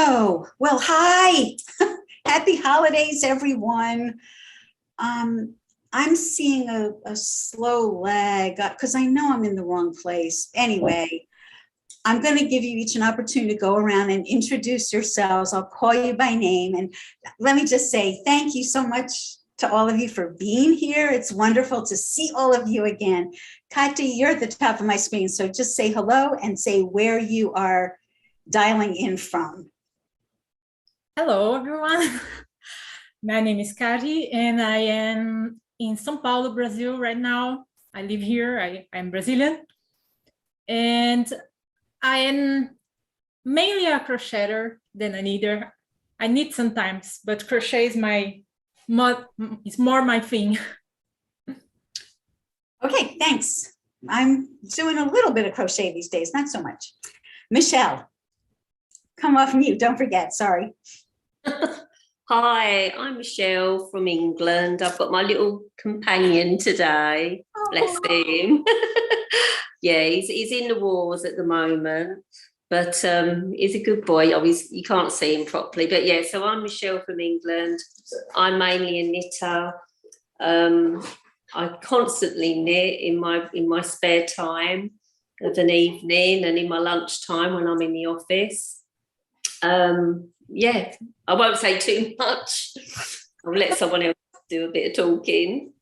Oh, well, hi. Happy holidays, everyone. I'm seeing a slow lag because I know I'm in the wrong place. Anyway, I'm going to give you each an opportunity to go around and introduce yourselves. I'll call you by name. And let me just say thank you so much to all of you for being here. It's wonderful to see all of you again. Kati, you're at the top of my screen, so just say hello and say where you are dialing in from. Hello, everyone. My name is Kari, and I am in São Paulo, Brazil right now. I live here. I'm Brazilian. And I am mainly a crocheter than a knitter. I knit sometimes, but crochet is more my thing. Okay, thanks. I'm doing a little bit of crochet these days, not so much. Michelle, come off mute, don't forget, sorry. Hi, I'm Michelle from England. I've got my little companion today. Bless him. Yeah, he's in the wars at the moment, but he's a good boy. Obviously, you can't see him properly, but yeah. So I'm Michelle from England. I'm mainly a knitter. I constantly knit in my spare time of an evening and in my lunchtime when I'm in the office. Yeah, I won't say too much. I'll let someone else do a bit of talking.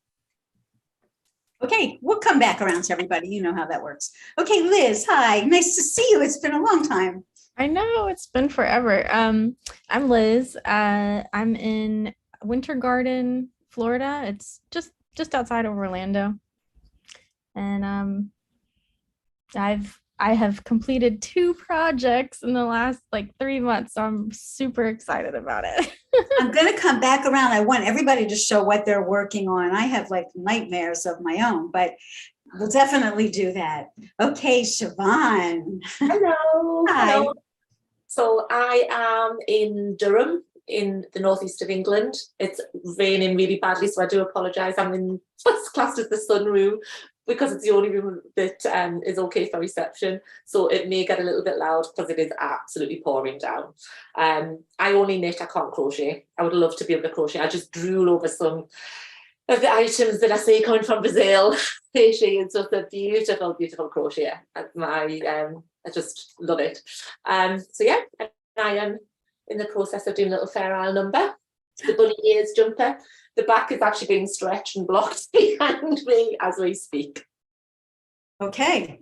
Okay, we'll come back around to everybody. You know how that works. Okay, Liz, hi. Nice to see you. It's been a long time. I know, it's been forever. I'm Liz. I'm in Winter Garden, Florida. It's just outside of Orlando. And I have completed 2 projects in the last 3 months, so I'm super excited about it. I'm going to come back around. I want everybody to show what they're working on. I have nightmares of my own, but we'll definitely do that. Okay, Siobhan. Hello. Hi. Hello. So I am in Durham, in the northeast of England. It's raining really badly, so I do apologise. I'm in what's classed as the sunroom, because it's the only room that is okay for reception. So it may get a little bit loud because it is absolutely pouring down. I only knit, I can't crochet. I would love to be able to crochet. I just drool over some of the items that I see coming from Brazil. She is just a beautiful, beautiful crochet. I just love it. So yeah, I am in the process of doing a little Fair Isle number, the bunny ears jumper. The back is actually being stretched and blocked behind me as we speak. Okay,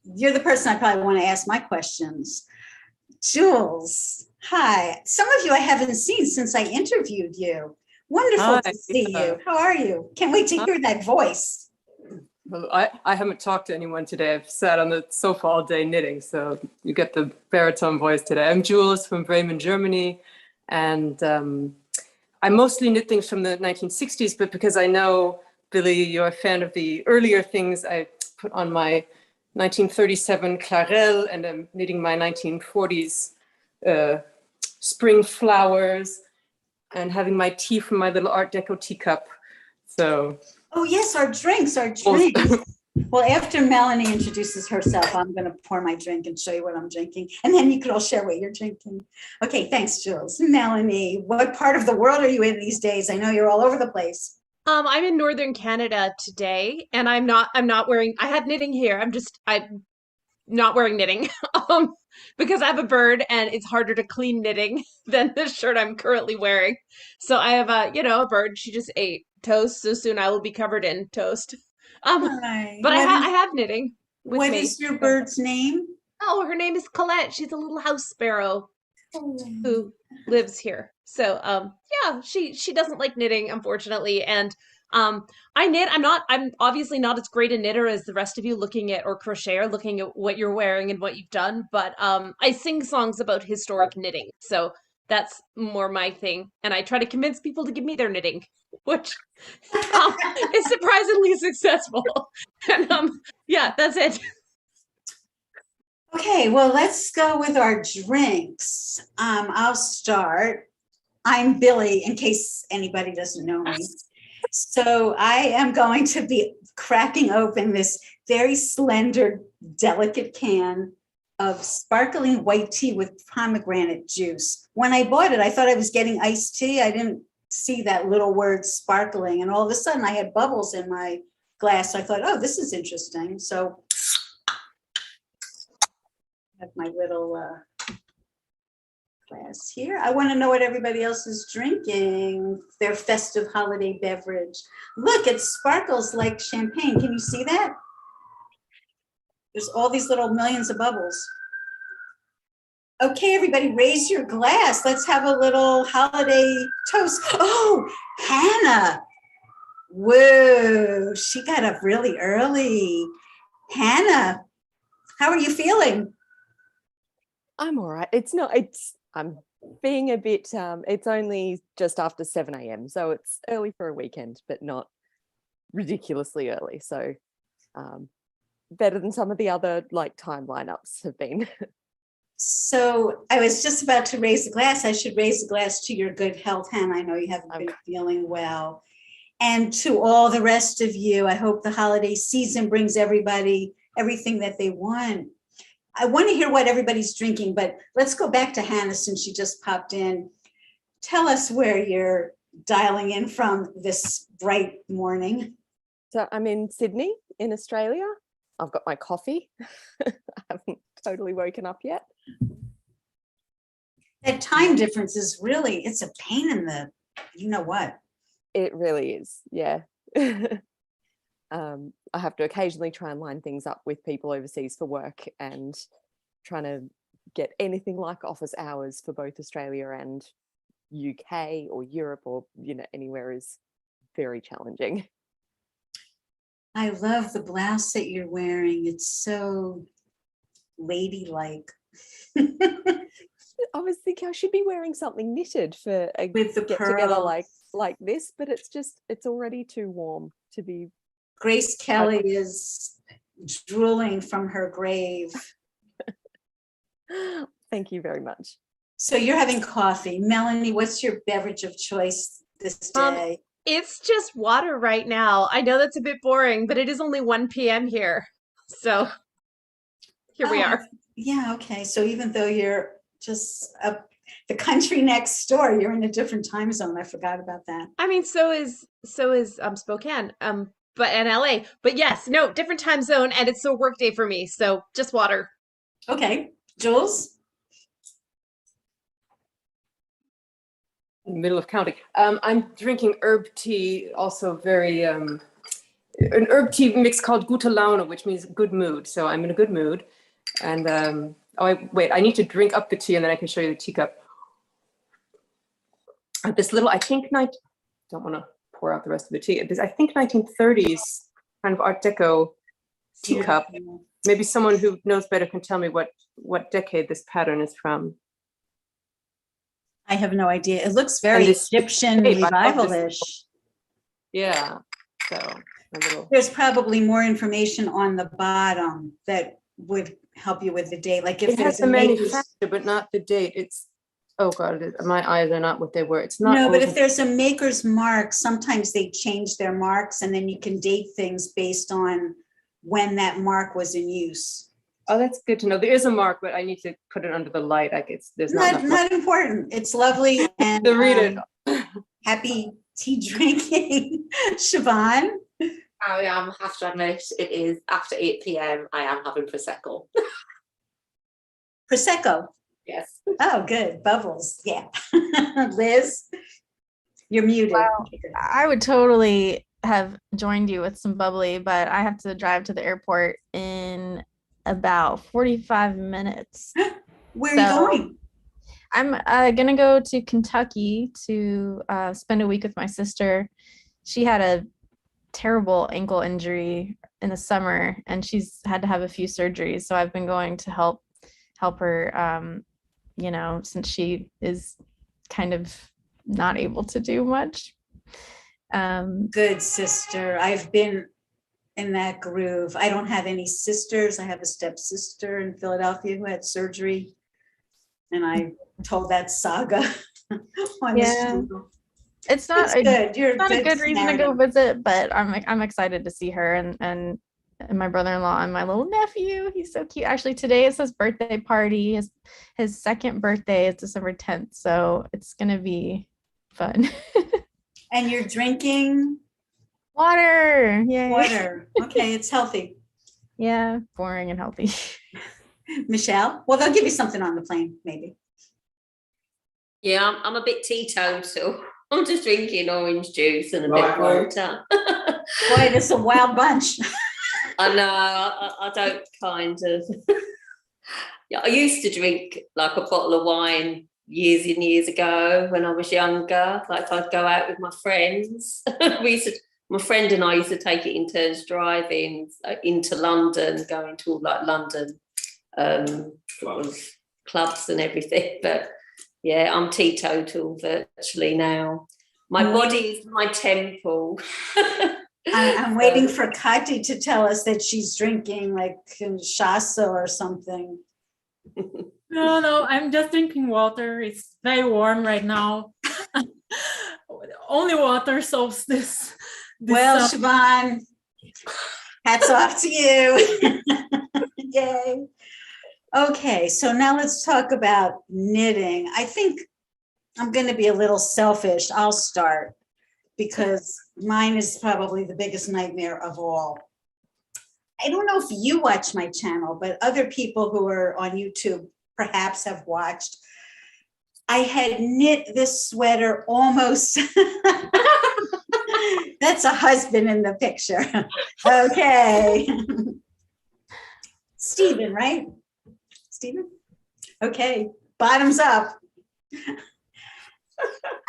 you're the person I probably want to ask my questions. Jules, hi. Some of you I haven't seen since I interviewed you. Wonderful to see you. How are you? Can't wait to hear that voice. Well, I haven't talked to anyone today. I've sat on the sofa all day knitting, so you get the baritone voice today. I'm Jules from Bremen, Germany, and I mostly knit things from the 1960s, but because I know, Billy, you're a fan of the earlier things, I put on my 1937 Clarel, and I'm knitting my 1940s spring flowers, and having my tea from my little Art Deco teacup. So. Oh yes, our drinks. Well, after Melanie introduces herself, I'm going to pour my drink and show you what I'm drinking. And then you can all share what you're drinking. Okay, thanks, Jules. Melanie, what part of the world are you in these days? I know you're all over the place. I'm in Northern Canada today, and I'm not wearing, I had knitting here. I'm not wearing knitting because I have a bird and it's harder to clean knitting than the shirt I'm currently wearing. So I have a bird. She just ate toast, so soon I will be covered in toast. But I have knitting with me. What is your bird's name? Oh, her name is Colette. She's a little house sparrow who lives here. So yeah, she doesn't like knitting, unfortunately. And I knit. I'm obviously not as great a knitter as the rest of you looking at or crocheter, looking at what you're wearing and what you've done, but I sing songs about historic knitting. So that's more my thing. And I try to convince people to give me their knitting, which is surprisingly successful. And yeah, that's it. Okay, well, let's go with our drinks. I'll start. I'm Billy, in case anybody doesn't know me. So I am going to be cracking open this very slender, delicate can of sparkling white tea with pomegranate juice. When I bought it, I thought I was getting iced tea. I didn't see that little word sparkling, and all of a sudden I had bubbles in my glass. I thought, oh, this is interesting. So I have my little glass here. I want to know what everybody else is drinking, their festive holiday beverage. Look, it sparkles like champagne. Can you see that? There's all these little millions of bubbles. Okay, everybody, raise your glass. Let's have a little holiday toast. Oh, Hannah. Whoa, she got up really early. Hannah, how are you feeling? I'm all right. I'm being a bit, it's only just after 7 a.m. So it's early for a weekend, but not ridiculously early. So better than some of the other like time lineups have been. So I was just about to raise the glass. I should raise the glass to your good health, Hannah. I know you haven't been feeling well. And to all the rest of you, I hope the holiday season brings everybody everything that they want. I want to hear what everybody's drinking, but let's go back to Hannah since she just popped in. Tell us where you're dialing in from this bright morning. So I'm in Sydney in Australia. I've got my coffee. I haven't totally woken up yet. That time difference is really, it's a pain in the, you know what? It really is, yeah. I have to occasionally try and line things up with people overseas for work, and trying to get anything like office hours for both Australia and UK or Europe or, you know, anywhere is very challenging. I love the blouse that you're wearing. It's so ladylike. I was thinking I should be wearing something knitted for a With the get together pearls. like this, but it's already too warm to be. Grace Kelly is drooling from her grave. Thank you very much. So you're having coffee. Melanie, what's your beverage of choice this day? It's just water right now. I know that's a bit boring, but it is only 1 p.m. here. So here we are. Yeah, okay. So even though you're just up the country next door, you're in a different time zone. I forgot about that. I mean, so is Spokane, but and LA. But yes, no, different time zone, and it's a work day for me. So just water. Okay, Jules? In the middle of counting. I'm drinking herb tea, also very, an herb tea mix called Gute Laune, which means good mood. So I'm in a good mood. And, wait, I need to drink up the tea and then I can show you the teacup. This little, I think, don't want to pour out the rest of the tea. I think 1930s kind of Art Deco teacup. Maybe someone who knows better can tell me what decade this pattern is from. I have no idea. It looks very Egyptian revival-ish. Yeah. So there's probably more information on the bottom that would help you with the date. Like if it has the manufacturer, but not the date. It's, oh God, my eyes are not what they were. It's not. No, but if there's a maker's mark, sometimes they change their marks and then you can date things based on when that mark was in use. Oh, that's good to know. There is a mark, but I need to put it under the light. There's not important. It's lovely and to read it. Happy tea drinking. Siobhan? I have to admit, it is after 8 p.m. I am having Prosecco. Prosecco? Yes. Oh, good. Bubbles. Yeah. Liz, you're muted. Well, I would totally have joined you with some bubbly, but I have to drive to the airport in about 45 minutes. Where are you going? I'm gonna go to Kentucky to spend a week with my sister. She had a terrible ankle injury in the summer and she's had to have a few surgeries, so I've been going to help her, you know, since she is kind of not able to do much. Good sister. I've been in that groove. I don't have any sisters. I have a stepsister in Philadelphia who had surgery, and I told that saga on the channel. It's not good. You're not a good reason to go visit, but I'm excited to see her, and and my brother-in-law and my little nephew. He's so cute. Actually, today is his birthday party. His second birthday is December 10th, so it's gonna be fun. And you're drinking Water. Yay. water. Okay, it's healthy. Yeah, boring and healthy. Michelle? Well, they'll give you something on the plane, maybe. Yeah, I'm a bit teetotal. I'm just drinking orange juice and a bit of water. Boy, this is a wild bunch. I know, I don't kind of. Yeah, I used to drink like a bottle of wine years and years ago when I was younger. Like I'd go out with my friends. My friend and I used to take it in turns driving into London, going to all like London clubs and everything. But yeah, I'm teetotal virtually now. My body is my temple. I'm waiting for Kati to tell us that she's drinking like Kinshasa or something. No, I'm just drinking water. It's very warm right now. Only water solves this. Well, Siobhan, hats off to you. Yay. Okay, so now let's talk about knitting. I think I'm going to be a little selfish. I'll start because mine is probably the biggest nightmare of all. I don't know if you watch my channel, but other people who are on YouTube perhaps have watched. I had knit this sweater almost. That's a husband in the picture. Okay. Stephen, right? Stephen? Okay, bottoms up.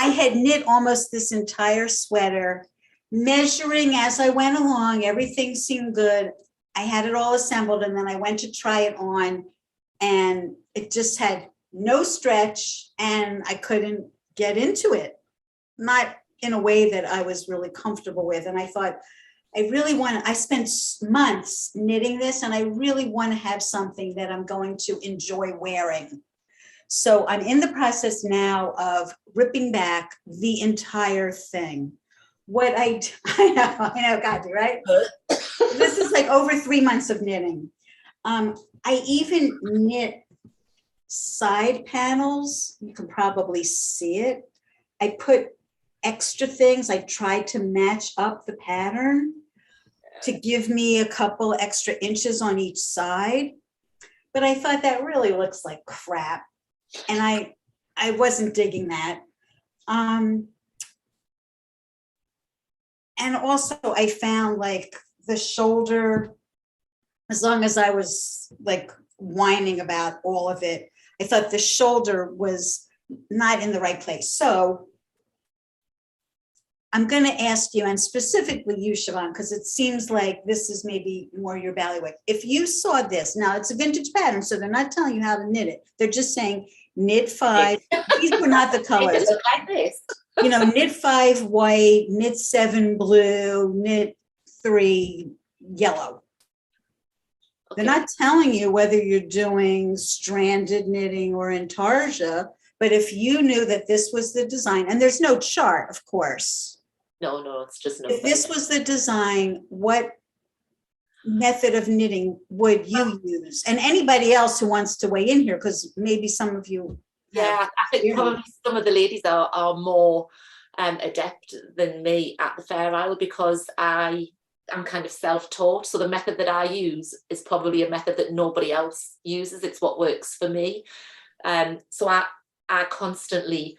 I had knit almost this entire sweater, measuring as I went along. Everything seemed good. I had it all assembled, and then I went to try it on, and it just had no stretch, and I couldn't get into it. Not in a way that I was really comfortable with. And I thought, I spent months knitting this, and I really want to have something that I'm going to enjoy wearing. So I'm in the process now of ripping back the entire thing. I know, Kathy, right? This is like over 3 months of knitting. I even knit side panels. You can probably see it. I put extra things. I tried to match up the pattern to give me a couple extra inches on each side. But I thought that really looks like crap. And I wasn't digging that. And also I found like the shoulder, as long as I was like whining about all of it, I thought the shoulder was not in the right place. So I'm going to ask you, and specifically you, Siobhan, because it seems like this is maybe more your bailiwick. If you saw this, now it's a vintage pattern, so they're not telling you how to knit it. They're just saying knit 5. These were not the colors. It look like this. You know, knit 5 white, knit 7 blue, knit 3 yellow. Okay. They're not telling you whether you're doing stranded knitting or intarsia, but if you knew that this was the design, and there's no chart, of course. No, it's just no. If this was the design, what method of knitting would you use? And anybody else who wants to weigh in here, because maybe some of you. Yeah, I think probably some of the ladies are more adept than me at the Fair Isle, because I'm kind of self-taught. So the method that I use is probably a method that nobody else uses. It's what works for me. So I constantly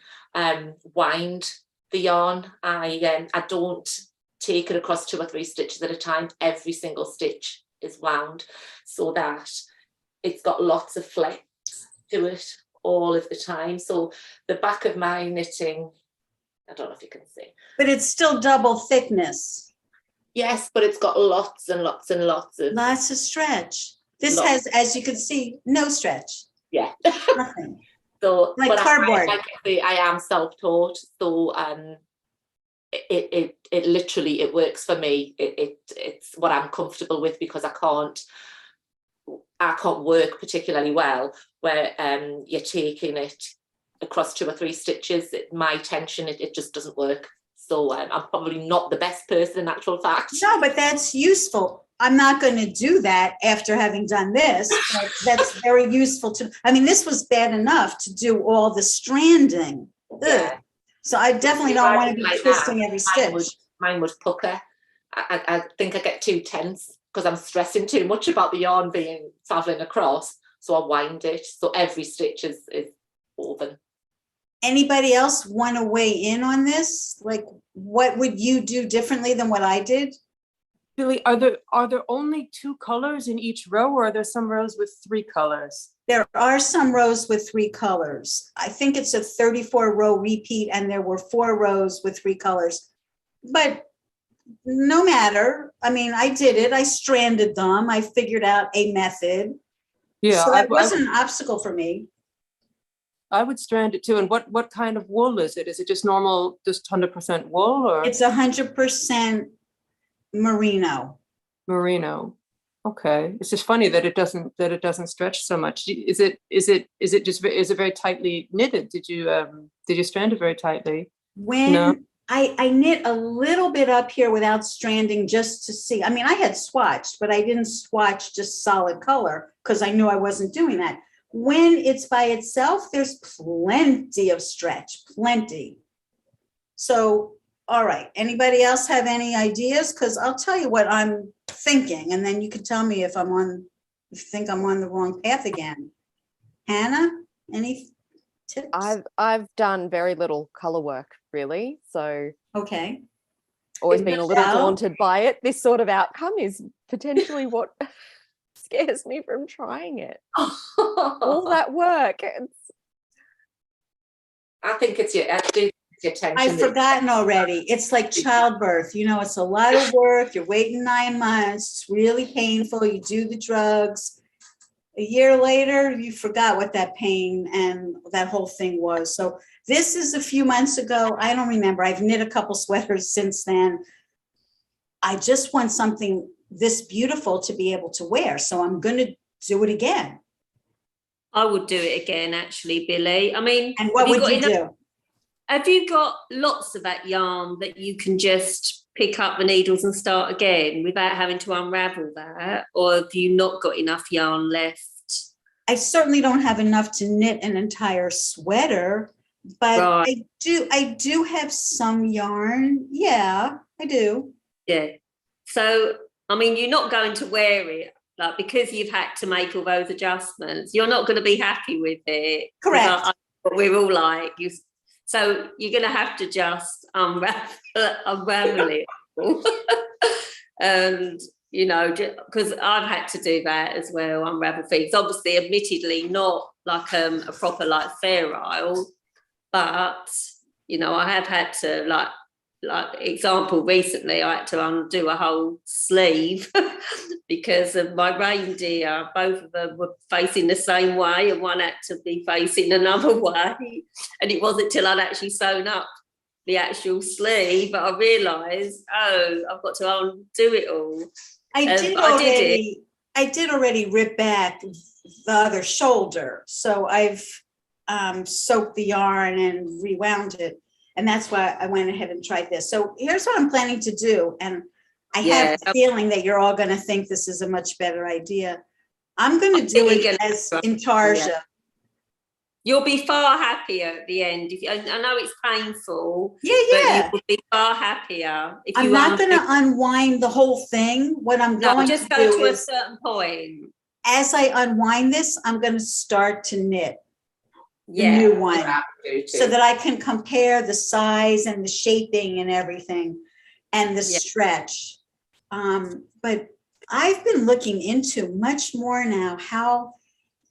wind the yarn. I don't take it across 2 or 3 stitches at a time. Every single stitch is wound so that it's got lots of flex to it all of the time. So the back of my knitting, I don't know if you can see. But it's still double thickness. Yes, but it's got lots and lots and lots of. Lots of stretch. This has, as you can see, no stretch. Yeah. Nothing. So, like but cardboard. I am self-taught, so it literally works for me. It's what I'm comfortable with, because I can't work particularly well where you're taking it across 2 or 3 stitches. My tension, it just doesn't work. So I'm probably not the best person in actual fact. No, but that's useful. I'm not going to do that after having done this, but that's very useful to, I mean, this was bad enough to do all the stranding. Ugh. Yeah. So I definitely don't want to be Like twisting that, every mine would, stitch. mine would pucker. I think I get too tense because I'm stressing too much about the yarn being traveling across. So I wind it. So every stitch is woven. Anybody else want to weigh in on this? Like, what would you do differently than what I did? Billy, are there only 2 colors in each row, or are there some rows with 3 colors? There are some rows with 3 colors. I think it's a 34 row repeat, and there were 4 rows with 3 colors. But no matter, I mean, I did it. I stranded them. I figured out a method. Yeah, So that wasn't an obstacle for me. I would strand it too. And what kind of wool is it? Is it just normal, just 100% wool, or It's 100% merino. merino? Okay, it's just funny that it doesn't stretch so much. Is it very tightly knitted? Did you strand it very tightly? When No. I knit a little bit up here without stranding just to see. I mean, I had swatched, but I didn't swatch just solid color because I knew I wasn't doing that. When it's by itself, there's plenty of stretch, plenty. So, all right, anybody else have any ideas? Because I'll tell you what I'm thinking, and then you can tell me if you think I'm on the wrong path again. Hannah, any tips? I've done very little color work, really. So Okay. always been a little Michelle? daunted by it. This sort of outcome is potentially what scares me from trying it. All that work. I think it's your attention. I've forgotten already. It's like childbirth. You know, it's a lot of work. You're waiting 9 months. It's really painful. You do the drugs. A year later, you forgot what that pain and that whole thing was. So this is a few months ago. I don't remember. I've knit a couple sweaters since then. I just want something this beautiful to be able to wear. So I'm going to do it again. I would do it again, actually, Billy. I mean, And what would you do? Have you got lots of that yarn that you can just pick up the needles and start again without having to unravel that? Or have you not got enough yarn left? I certainly don't have enough to knit an entire sweater, but Right. I do have some yarn. Yeah, I do. Yeah. So, I mean, you're not going to wear it, like, because you've had to make all those adjustments. You're not going to be happy with it. Correct. We're all like, so you're going to have to just unravel it. And, you know, because I've had to do that as well, unravel things. Obviously, admittedly, not like a proper like Fair Isle, but, you know, I have had to, like example, recently I had to undo a whole sleeve because of my reindeer. Both of them were facing the same way and one had to be facing another way. And it wasn't till I'd actually sewn up the actual sleeve that I realised, oh, I've got to undo it all. I did already rip back the other shoulder. So I've soaked the yarn and rewound it. And that's why I went ahead and tried this. So here's what I'm planning to do. And I have the feeling that you're all going to think this is a much better idea. I'm going to do it as intarsia. Yeah. You'll be far happier at the end. I know it's painful. Yeah. But you will be far happier. If I'm not going to unwind the whole thing. What I'm going just to go do to a is, certain point. as I unwind this, I'm going to start to knit the Yeah. new one so that I can compare the size and the shaping and everything and the stretch. But I've been looking into much more now how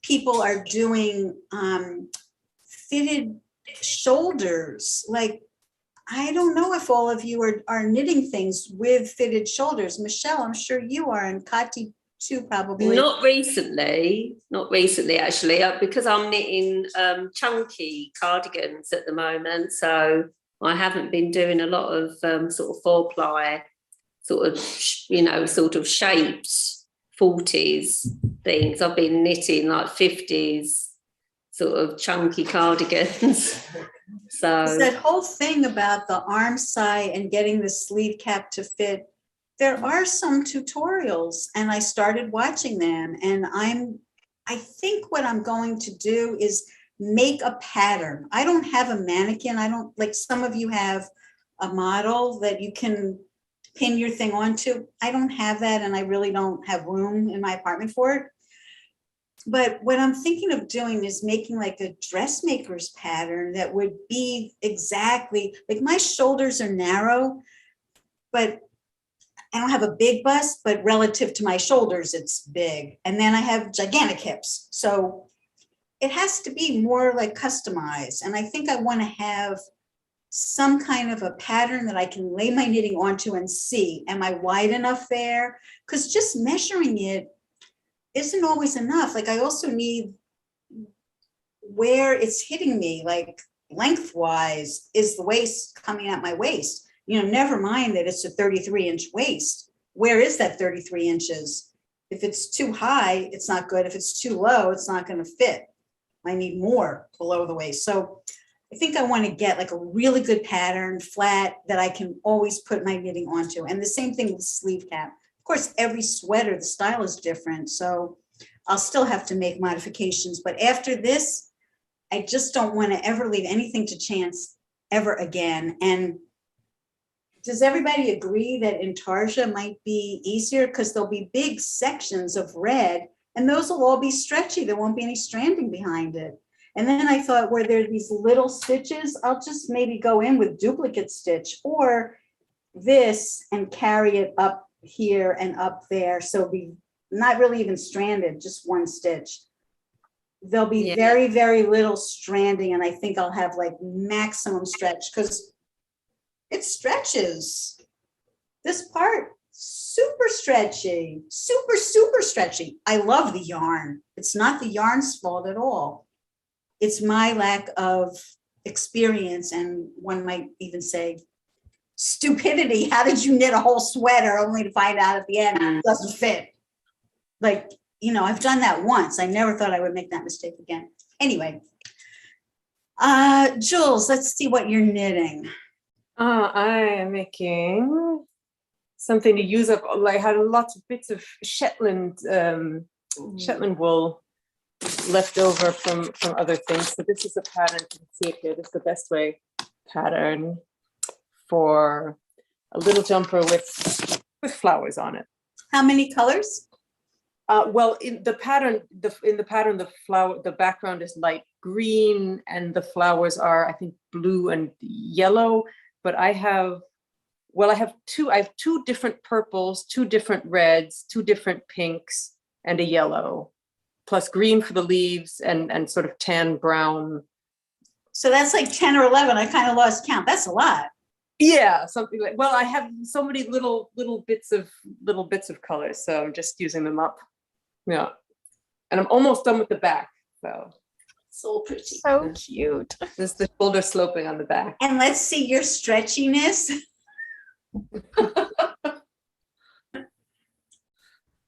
people are doing fitted shoulders. Like, I don't know if all of you are knitting things with fitted shoulders. Michelle, I'm sure you are, and Kati too, probably. Not recently actually, because I'm knitting chunky cardigans at the moment. So I haven't been doing a lot of sort of 4-ply, sort of shaped 40s things. I've been knitting like 50s sort of chunky cardigans. So that whole thing about the arm side and getting the sleeve cap to fit, there are some tutorials and I started watching them, and I think what I'm going to do is make a pattern. I don't have a mannequin. I don't, like some of you have a model that you can pin your thing onto. I don't have that, and I really don't have room in my apartment for it. But what I'm thinking of doing is making like a dressmaker's pattern that would be exactly, like my shoulders are narrow, but I don't have a big bust, but relative to my shoulders, it's big. And then I have gigantic hips. So it has to be more like customized. And I think I want to have some kind of a pattern that I can lay my knitting onto and see, am I wide enough there? Because just measuring it isn't always enough. Like I also need where it's hitting me, like lengthwise, is the waist coming at my waist? You know, never mind that it's a 33-inch waist. Where is that 33 inches? If it's too high, it's not good. If it's too low, it's not going to fit. I need more below the waist. So I think I want to get like a really good pattern, flat, that I can always put my knitting onto. And the same thing with sleeve cap. Of course, every sweater, the style is different. So I'll still have to make modifications. But after this, I just don't want to ever leave anything to chance ever again. And does everybody agree that intarsia might be easier because there'll be big sections of red and those will all be stretchy. There won't be any stranding behind it. And then I thought where there are these little stitches, I'll just maybe go in with duplicate stitch or this and carry it up here and up there. So be not really even stranded, just one stitch. There'll be very, very little stranding. And I think I'll have like maximum stretch because it stretches. This part, super stretchy, super, super stretchy. I love the yarn. It's not the yarn's fault at all. It's my lack of experience, and one might even say stupidity. How did you knit a whole sweater only to find out at the end it doesn't fit? Like, you know, I've done that once. I never thought I would make that mistake again. Anyway, Jules, let's see what you're knitting. I am making something to use up. I had lots of bits of Shetland wool left over from other things. So this is a pattern. You can see it here. This is the best way pattern for a little jumper with flowers on it. How many colors? Well, in the pattern, the background is light green, and the flowers are, I think, blue and yellow. But I have two different purples, two different reds, two different pinks, and a yellow, plus green for the leaves and sort of tan brown. So that's like 10 or 11. I kind of lost count. That's a lot. Yeah, something like. Well, I have so many little bits of colors, so I'm just using them up. Yeah, and I'm almost done with the back. So pretty. So cute. There's the shoulder sloping on the back. And let's see your stretchiness.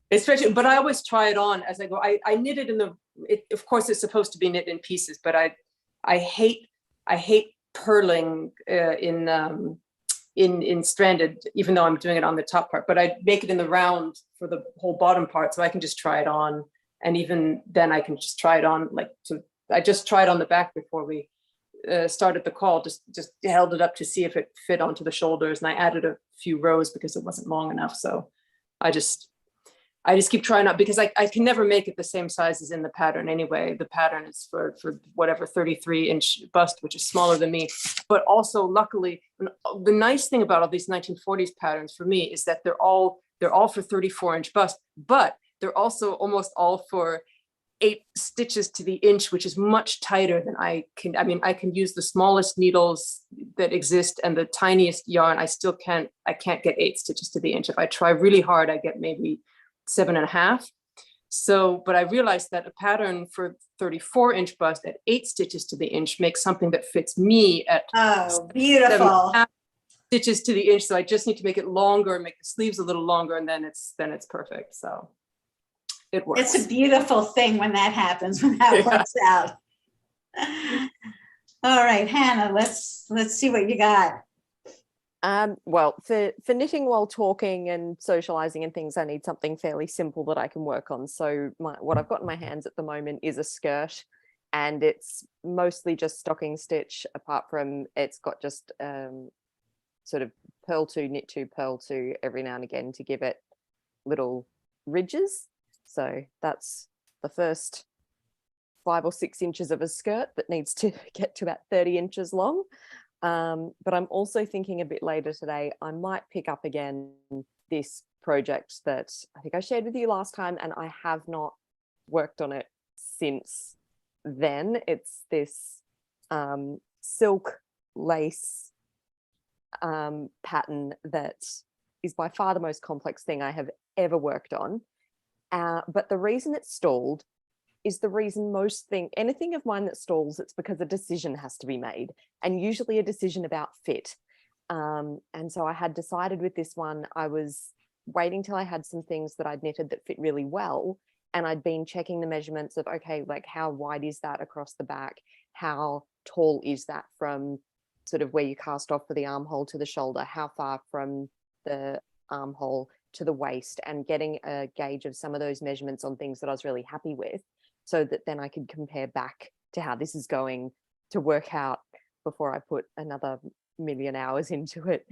It's stretchy, but I always try it on as I go. I knit it of course it's supposed to be knit in pieces, but I hate purling in stranded, even though I'm doing it on the top part, but I make it in the round for the whole bottom part, so I can just try it on. And even then I can just try it on, I just tried on the back before we started the call, just held it up to see if it fit onto the shoulders, and I added a few rows because it wasn't long enough. So I just keep trying out, because I can never make it the same size as in the pattern anyway. The pattern is for whatever 33-inch bust, which is smaller than me. But also, luckily, the nice thing about all these 1940s patterns for me is that they're all for 34-inch bust, but they're also almost all for 8 stitches to the inch, which is much tighter than I can. I mean, I can use the smallest needles that exist and the tiniest yarn. I can't get 8 stitches to the inch. If I try really hard, I get maybe 7.5. So, but I realized that a pattern for 34-inch bust at 8 stitches to the inch makes something that fits me at Beautiful 7.5 stitches to the inch. So I just need to make it longer, make the sleeves a little longer, and then it's perfect. So it works. It's a beautiful thing when that happens, when that works out. All right, Hannah, let's see what you got. Well, for knitting while talking and socializing and things, I need something fairly simple that I can work on. So what I've got in my hands at the moment is a skirt, and it's mostly just stocking stitch, apart from it's got just sort of purl to, knit to, purl to every now and again to give it little ridges. So that's the first 5 or 6 inches of a skirt that needs to get to about 30 inches long. But I'm also thinking a bit later today, I might pick up again this project that I think I shared with you last time, and I have not worked on it since then. It's this silk lace pattern that is by far the most complex thing I have ever worked on. But the reason it's stalled is the reason anything of mine that stalls, it's because a decision has to be made, and usually a decision about fit. And so I had decided with this one, I was waiting till I had some things that I'd knitted that fit really well. And I'd been checking the measurements of, okay, like how wide is that across the back? How tall is that from sort of where you cast off for the armhole to the shoulder? How far from the armhole to the waist? And getting a gauge of some of those measurements on things that I was really happy with, so that then I could compare back to how this is going to work out before I put another million hours into it,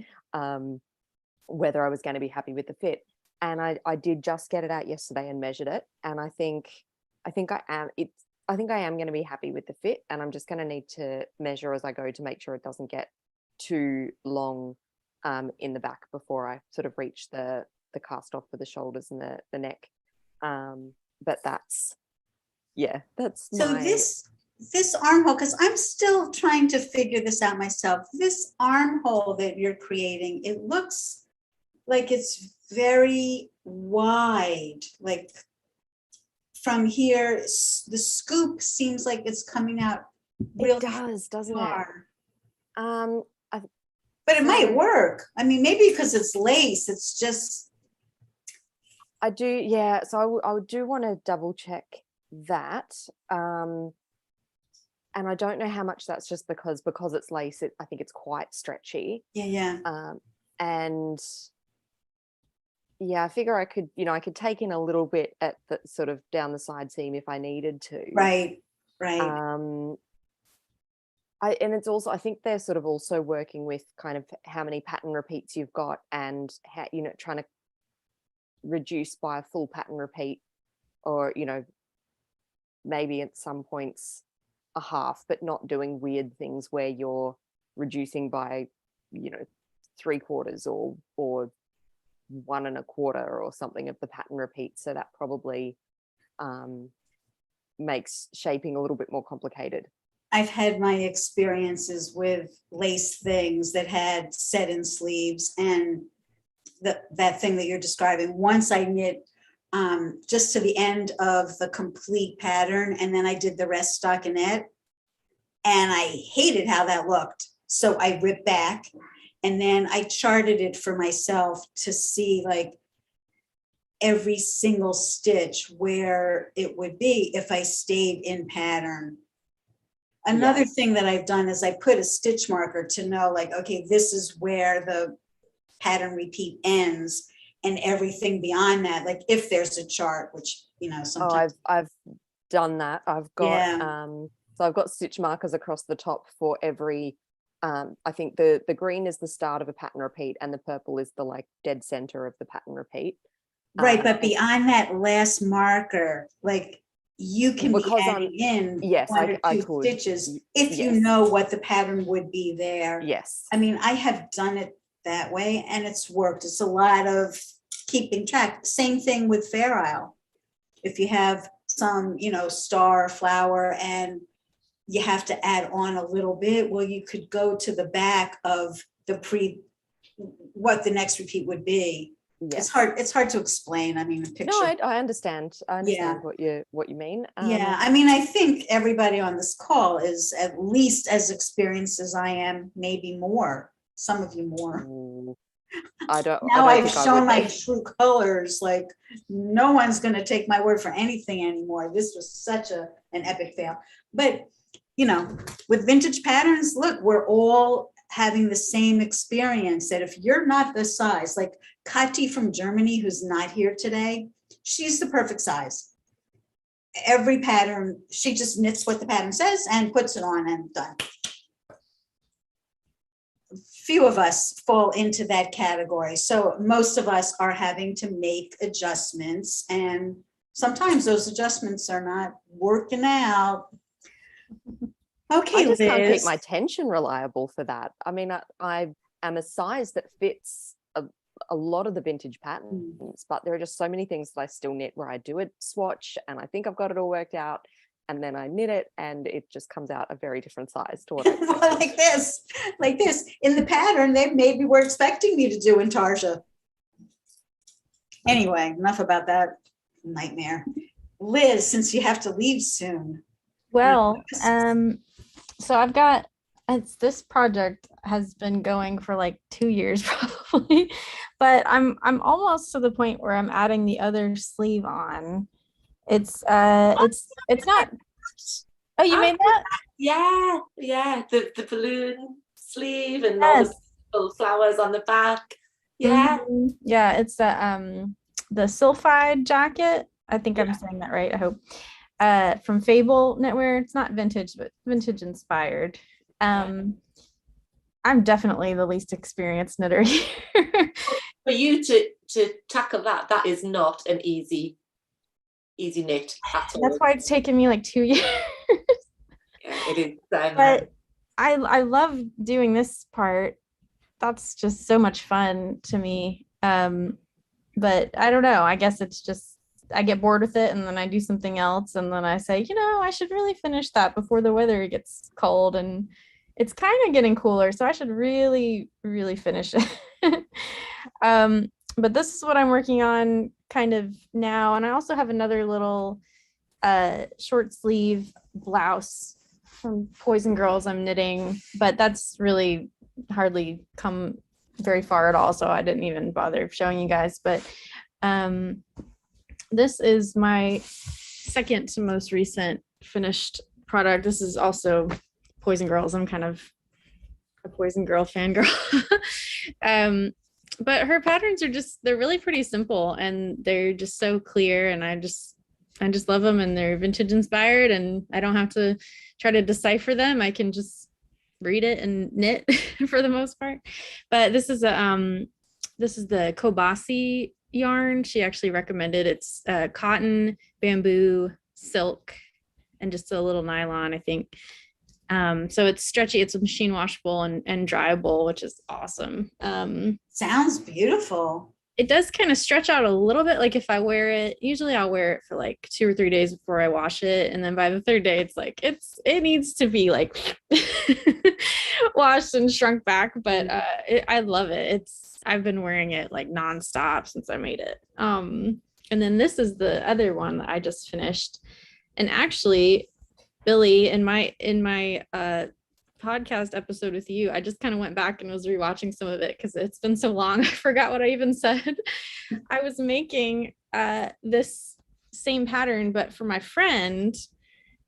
whether I was going to be happy with the fit. And I did just get it out yesterday and measured it, and I think I am going to be happy with the fit, and I'm just going to need to measure as I go to make sure it doesn't get too long in the back before I sort of reach the cast off for the shoulders and the neck. But that's so this armhole, because I'm still trying to figure this out myself. This armhole that you're creating, it looks like it's very wide. Like from here, the scoop seems like it's coming out really it does, doesn't far. it? But it might work. I mean, maybe because it's lace, it's just. I do, yeah. So I do want to double check that. And I don't know how much that's just because it's lace, I think it's quite stretchy. Yeah. And yeah, I figure I could take in a little bit at the sort of down the side seam if I needed to. Right. And it's also, I think they're sort of also working with kind of how many pattern repeats you've got, and how, trying to reduce by a full pattern repeat, or, maybe at some points a half, but not doing weird things where you're reducing by, 3/4 or 1 1/4 or something of the pattern repeat. So that probably makes shaping a little bit more complicated. I've had my experiences with lace things that had set-in sleeves, and that thing that you're describing. Once I knit just to the end of the complete pattern, and then I did the rest stockinette, and I hated how that looked. So I ripped back, and then I charted it for myself to see like every single stitch where it would be if I stayed in pattern. Another thing that I've done is I put a stitch marker to know, like, okay, this is where the pattern repeat ends, and everything beyond that, like if there's a chart, which, sometimes. Oh, I've done that. I've got, so I've got stitch markers across the top for every, I think the green is the start of a pattern repeat, and the purple is the like dead center of the pattern repeat. Right, but beyond that last marker, like you can be adding in one or two stitches if you know what the pattern would be there. Yes. I mean, I have done it that way, and it's worked. It's a lot of keeping track. Same thing with Fair Isle. If you have some, star flower and you have to add on a little bit, well, you could go to the back of what the next repeat would be. Yes. It's hard to explain. I mean, a picture. No, I understand. I understand what you mean. I mean, I think everybody on this call is at least as experienced as I am, maybe more. Some of you more. Now I've shown my true colors. Like, no one's going to take my word for anything anymore. This was such an epic fail. But with vintage patterns, look, we're all having the same experience, that if you're not the size, like Kati from Germany, who's not here today, she's the perfect size. Every pattern, she just knits what the pattern says and puts it on and done. Few of us fall into that category. So most of us are having to make adjustments, and sometimes those adjustments are not working out. Okay, I just can't keep Liz. my tension reliable for that. I mean, I am a size that fits a lot of the vintage patterns, but there are just so many things that I still knit where I do a swatch and I think I've got it all worked out, and then I knit it and it just comes out a very different size to what I Well, like this in the pattern they maybe were expecting me to do in Tarja. Anyway, enough about that nightmare. Liz, since you have to leave soon. Well, so I've got, this project has been going for like 2 years probably, but I'm almost to the point where I'm adding the other sleeve on. It's not. Oh, you made that? Yeah, the balloon sleeve and all the little flowers on the back. Yeah. Yeah, it's the sulfide jacket. I think I'm saying that right, I hope. From Fable Knitwear. It's not vintage, but vintage inspired. I'm definitely the least experienced knitter here. For you to tackle that is not an easy knit at all. That's why it's taken me like 2 years. Yeah, it is. But I love doing this part. That's just so much fun to me. But I don't know. I guess it's just, I get bored with it and then I do something else. And then I say, I should really finish that before the weather gets cold. And it's kind of getting cooler. So I should really, really finish it. But this is what I'm working on kind of now. And I also have another little short sleeve blouse from Poison Girls I'm knitting, but that's really hardly come very far at all. So I didn't even bother showing you guys, but this is my second to most recent finished product. This is also Poison Girls. I'm kind of a Poison Girl fangirl. But her patterns are they're really pretty simple and they're just so clear, and I just love them, and they're vintage inspired, and I don't have to try to decipher them. I can just read it and knit for the most part. But this is the Kobasi yarn. She actually recommended. It's cotton, bamboo, silk, and just a little nylon, I think. So it's stretchy, it's machine washable and dryable, which is awesome. Sounds beautiful. It does kind of stretch out a little bit. Like if I wear it, usually I'll wear it for like 2 or 3 days before I wash it. And then by the third day, it's like, it needs to be like washed and shrunk back. But I love it. I've been wearing it like nonstop since I made it. And then this is the other one that I just finished. And actually, Billy, in my podcast episode with you, I just kind of went back and was rewatching some of it because it's been so long. I forgot what I even said. I was making this same pattern, but for my friend.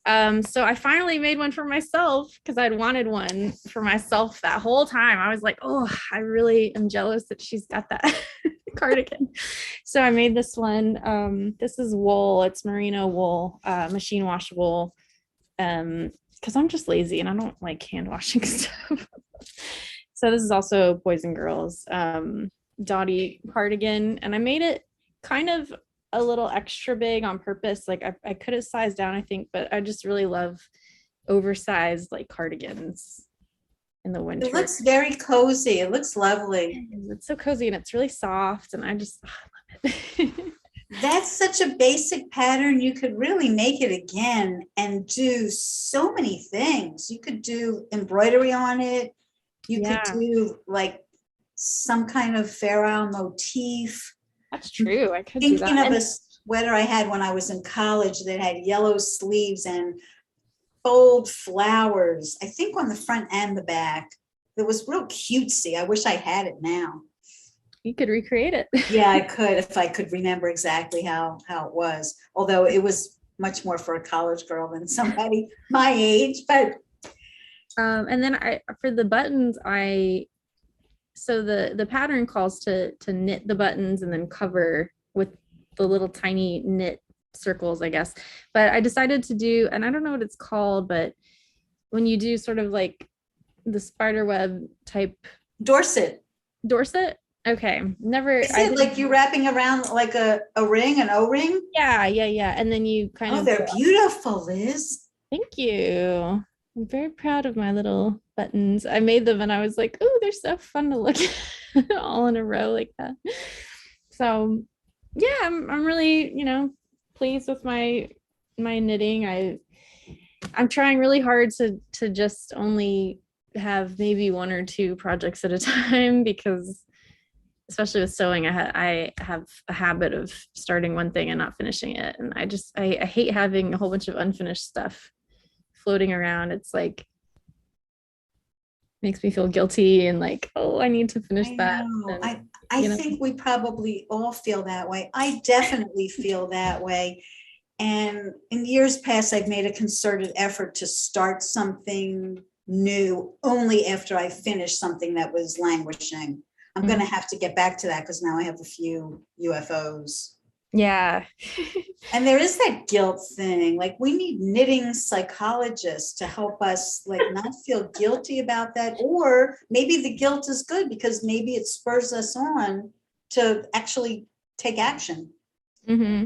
So I finally made one for myself because I'd wanted one for myself that whole time. I was like, oh, I really am jealous that she's got that cardigan. So I made this one. This is wool. It's merino wool, machine washable. Because I'm just lazy and I don't like hand washing stuff. So this is also Poison Girls Dottie cardigan, and I made it kind of a little extra big on purpose. Like I could have sized down, I think, but I just really love oversized like cardigans in the winter. It looks very cozy. It looks lovely. It's so cozy and it's really soft, and I just love it. That's such a basic pattern. You could really make it again and do so many things. You could do embroidery on it. You could do like some kind of feral motif. That's true. I could do that. Thinking of a sweater I had when I was in college that had yellow sleeves and bold flowers, I think on the front and the back. It was real cutesy. I wish I had it now. You could recreate it. Yeah, I could if I could remember exactly how it was. Although it was much more for a college girl than somebody my age. But And then for the buttons, so the pattern calls to knit the buttons and then cover with the little tiny knit circles, I guess. But I decided to do, and I don't know what it's called, but when you do sort of like the spider web type. Dorset. Okay, never. Is it like you wrapping around like a ring, an O-ring? Yeah. And then you kind of. Oh, they're beautiful, Liz. Thank you. I'm very proud of my little buttons. I made them and I was like, oh, they're so fun to look at all in a row like that. So yeah, I'm really, pleased with my knitting. I'm trying really hard to just only have maybe 1 or 2 projects at a time, because especially with sewing, I have a habit of starting one thing and not finishing it. And I hate having a whole bunch of unfinished stuff floating around. It's like, makes me feel guilty and like, oh, I need to finish that. And, I think we probably all feel that way. I definitely feel that way. And in years past, I've made a concerted effort to start something new only after I finish something that was languishing. I'm going to have to get back to that because now I have a few UFOs. Yeah. And there is that guilt thing. Like, we need knitting psychologists to help us like not feel guilty about that. Or maybe the guilt is good because maybe it spurs us on to actually take action. Mm-hmm.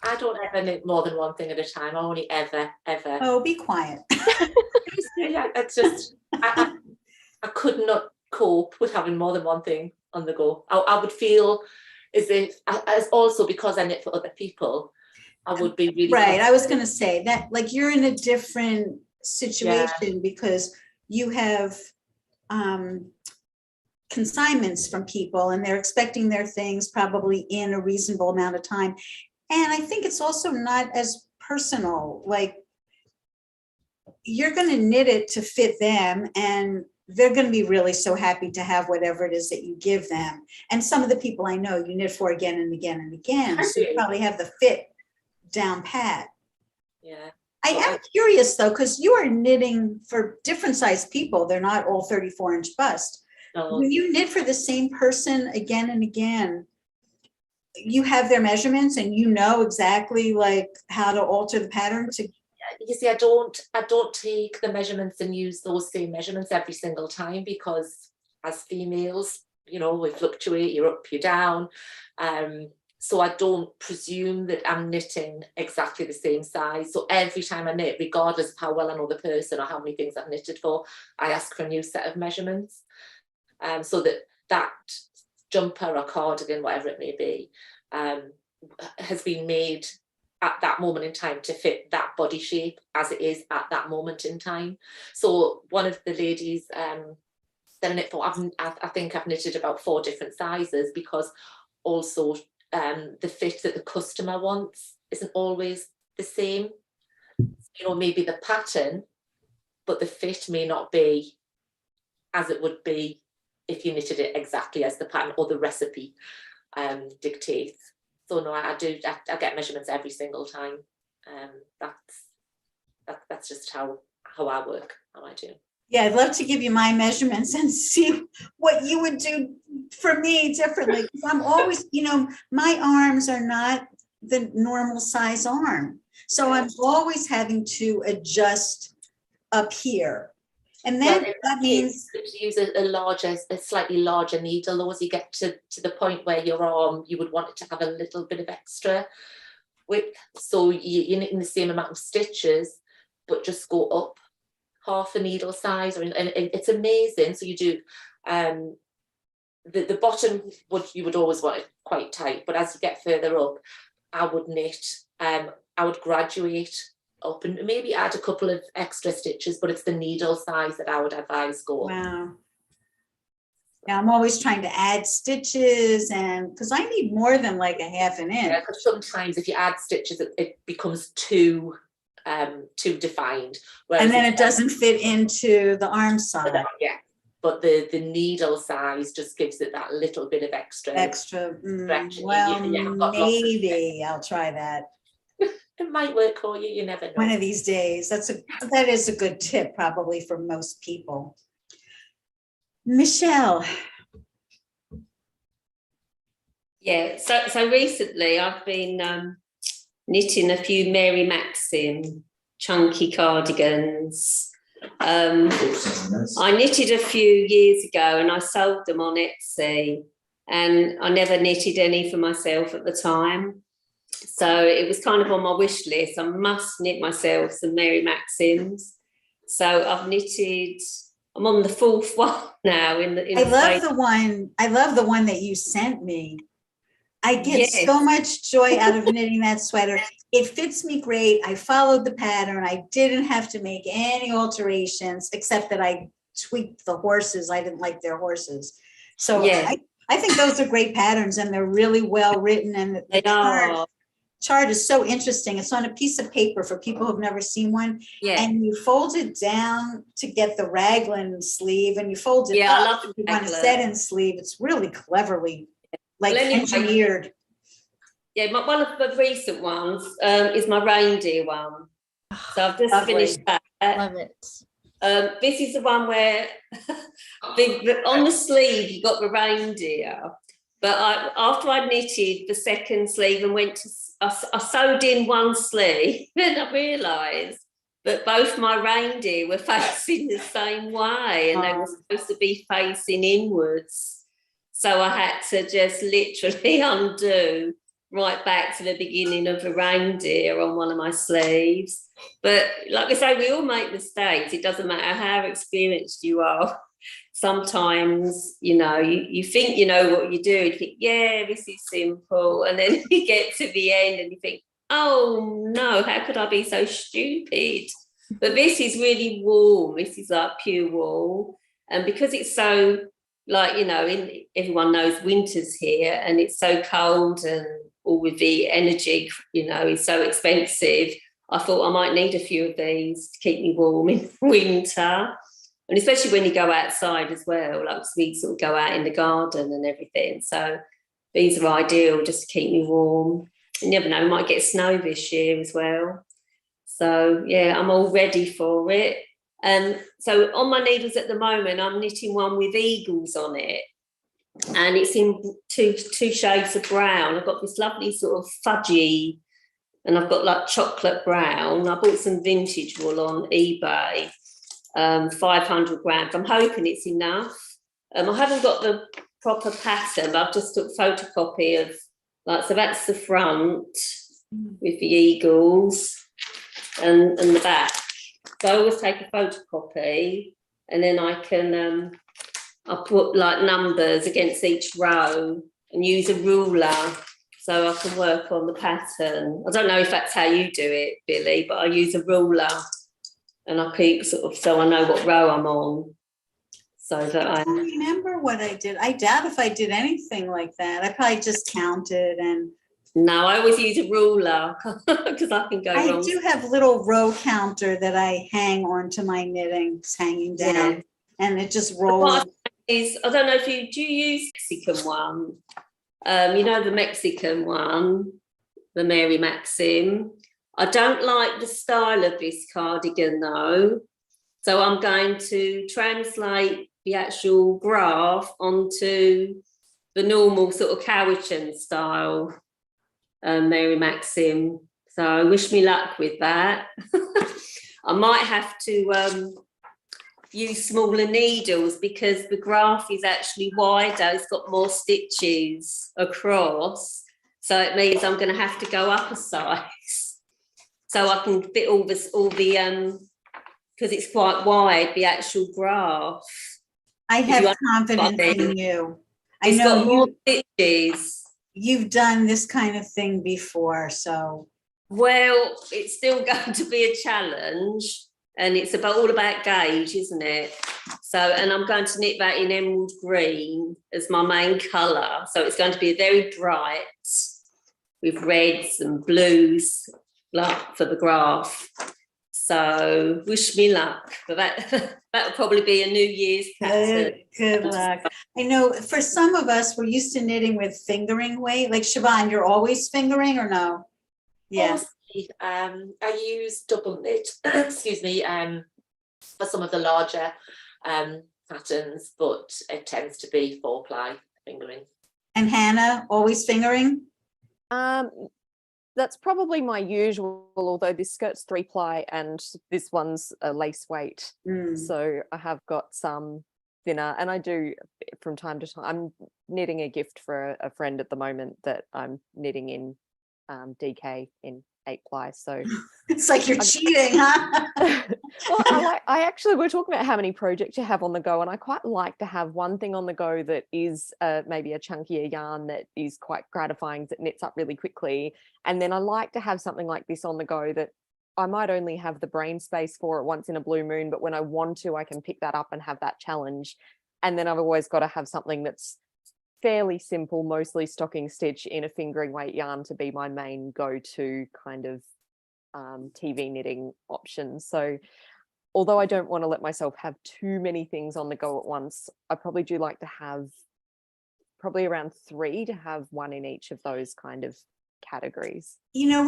I don't ever knit more than one thing at a time. I only ever. Oh, be quiet. Yeah, it's just, I could not cope with having more than one thing on the go. I would feel as if, as also because I knit for other people, I would be really right. I was going to say that, like, you're in a different situation because you have consignments from people and they're expecting their things probably in a reasonable amount of time. And I think it's also not as personal. Like, you're going to knit it to fit them, and they're going to be really so happy to have whatever it is that you give them. And some of the people I know you knit for again and again and again. So you probably have the fit down pat. Yeah. I am curious though, because you are knitting for different sized people. They're not all 34-inch bust. When you knit for the same person again and again, you have their measurements and you know exactly like how to alter the pattern to. You see, I don't take the measurements and use those same measurements every single time, because as females, we fluctuate, you're up, you're down. So I don't presume that I'm knitting exactly the same size. So every time I knit, regardless of how well I know the person or how many things I've knitted for, I ask for a new set of measurements. So that jumper or cardigan, whatever it may be, has been made at that moment in time to fit that body shape as it is at that moment in time. So one of the ladies that I knit for, I think I've knitted about 4 different sizes, because also the fit that the customer wants isn't always the same. Maybe the pattern, but the fit may not be as it would be if you knitted it exactly as the pattern or the recipe dictates. So no, I get measurements every single time. That's just how I work, how I do. Yeah, I'd love to give you my measurements and see what you would do for me differently. Because I'm always, my arms are not the normal size arm. So I'm always having to adjust up here. And then that means to use a slightly larger needle, or as you get to the point where your arm, you would want it to have a little bit of extra width. So you're knitting the same amount of stitches, but just go up half a needle size, and it's amazing. So you do the bottom you would always want it quite tight, but as you get further up, I would knit, I would graduate up and maybe add a couple of extra stitches, but it's the needle size that I would advise go up. Wow. Yeah, I'm always trying to add stitches, and because I need more than like a half an inch. Yeah, because sometimes if you add stitches, it becomes too defined. And then it doesn't fit into the arm side. Yeah, but the needle size just gives it that little bit of extra. Well, Yeah, maybe I'll try that. It might work for you, you never know. One of these days. That is a good tip probably for most people. Michelle. Yeah, so recently I've been knitting a few Mary Maxim chunky cardigans. I knitted a few years ago and I sold them on Etsy, and I never knitted any for myself at the time. So it was kind of on my wish list. I must knit myself some Mary Maxims. So I've knitted, I'm on the 4th one now I love the one that you sent me. I get so much joy out of knitting that sweater. It fits me great. I followed the pattern. I didn't have to make any alterations except that I tweaked the horses. I didn't like their horses. So I think those are great patterns, and they're really well written, and the chart is so interesting. It's on a piece of paper for people who've never seen one. Yeah. And you fold it down to get the raglan sleeve, and you fold it up if you want a set-in sleeve. It's really cleverly engineered. Yeah, one of the recent ones is my reindeer one. So I've just finished that. Love it. This is the one where on the sleeve you got the reindeer, but after I knitted the second sleeve and I sewed in one sleeve, then I realised that both my reindeer were facing the same way, and they were supposed to be facing inwards. So I had to just literally undo right back to the beginning of a reindeer on one of my sleeves. But like I say, we all make mistakes. It doesn't matter how experienced you are. Sometimes, you think you know what you do. You think, yeah, this is simple. And then you get to the end and you think, oh, no, how could I be so stupid? But this is really warm. This is like pure wool. And because it's so, everyone knows winter's here and it's so cold and all with the energy, is so expensive. I thought I might need a few of these to keep me warm in winter. And especially when you go outside as well, like we sort of go out in the garden and everything. So these are ideal just to keep me warm. You never know, we might get snow this year as well. So, yeah, I'm all ready for it. So on my needles at the moment, I'm knitting one with eagles on it. And it's in two shades of brown. I've got this lovely sort of fudgy, and I've got like chocolate brown. I bought some vintage wool on eBay, 500 grams. I'm hoping it's enough. I haven't got the proper pattern, but I've just took photocopy of, so that's the front with the eagles and the back. So I always take a photocopy, and then I can, I'll put like numbers against each row and use a ruler so I can work on the pattern. I don't know if that's how you do it, Billy, but I use a ruler and I keep so I know what row I'm on. So that I don't remember what I did. I doubt if I did anything like that. I probably just counted and. No, I always use a ruler because I can go wrong. I do have little row counter that I hang onto my knitting, it's hanging down, and it just rolls. I don't know if do you use Mexican one? The Mexican one, the Mary Maxim. I don't like the style of this cardigan though, so I'm going to translate the actual graph onto the normal sort of Cowichan style Mary Maxim. So wish me luck with that. I might have to use smaller needles because the graph is actually wider. It's got more stitches across. So it means I'm going to have to go up a size so I can fit all the because it's quite wide, the actual graph. I have confidence in you. I it's know got more stitches. You've done this kind of thing before, so. Well, it's still going to be a challenge. And it's all about gauge, isn't it? So, and I'm going to knit that in emerald green as my main colour. So it's going to be very bright with reds and blues for the graph. So wish me luck. But that'll probably be a New Year's pattern. Good luck. I know for some of us, we're used to knitting with fingering weight. Like Siobhan, you're always fingering or no? Yeah. I use double knit, excuse me, for some of the larger patterns, but it tends to be 4-ply fingering. And Hannah, always fingering? That's probably my usual, although this skirt's 3-ply and this one's a lace weight. So I have got some thinner, and I do from time to time. I'm knitting a gift for a friend at the moment that I'm knitting in DK in 8-ply. So It's like you're cheating, huh? Well, I actually, we're talking about how many projects you have on the go, and I quite like to have one thing on the go that is maybe a chunkier yarn that is quite gratifying, that knits up really quickly. And then I like to have something like this on the go that I might only have the brain space for it once in a blue moon, but when I want to, I can pick that up and have that challenge. And then I've always got to have something that's fairly simple, mostly stocking stitch in a fingering weight yarn to be my main go-to kind of TV knitting option. So although I don't want to let myself have too many things on the go at once, I probably do like to have probably around 3 to have one in each of those kind of categories. You know,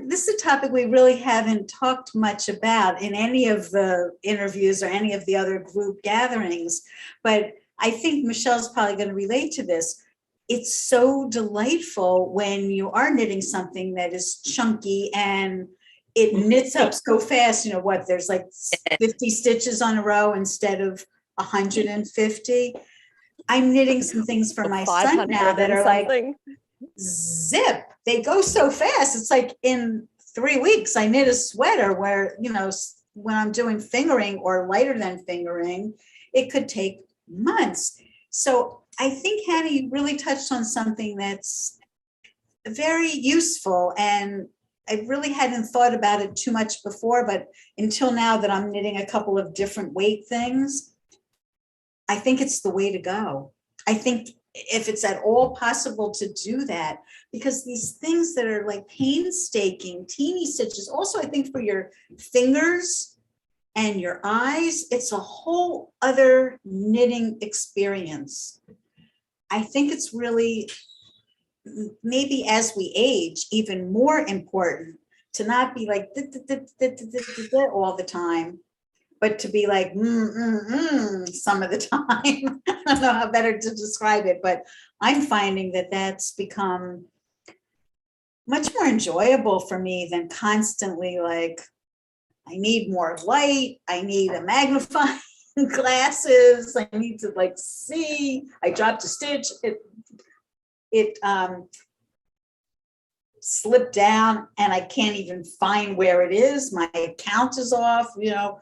this is a topic we really haven't talked much about in any of the interviews or any of the other group gatherings, but I think Michelle's probably going to relate to this. It's so delightful when you are knitting something that is chunky and it knits up so fast. You know what, there's like 50 stitches on a row instead of 150. I'm knitting some things for my son now that are like zip. They go so fast. It's like in 3 weeks, I knit a sweater where, you know, when I'm doing fingering or lighter than fingering, it could take months. So I think, Hannah, you really touched on something that's very useful, and I really hadn't thought about it too much before, but until now that I'm knitting a couple of different weight things, I think it's the way to go. I think if it's at all possible to do that, because these things that are like painstaking, teeny stitches, also I think for your fingers and your eyes, it's a whole other knitting experience. I think it's really, maybe as we age, even more important to not be like all the time, but to be like some of the time. I don't know how better to describe it, but I'm finding that that's become much more enjoyable for me than constantly like, I need more light, I need a magnifying glasses, I need to like see, I dropped a stitch, it slipped down and I can't even find where it is, my count is off, you know,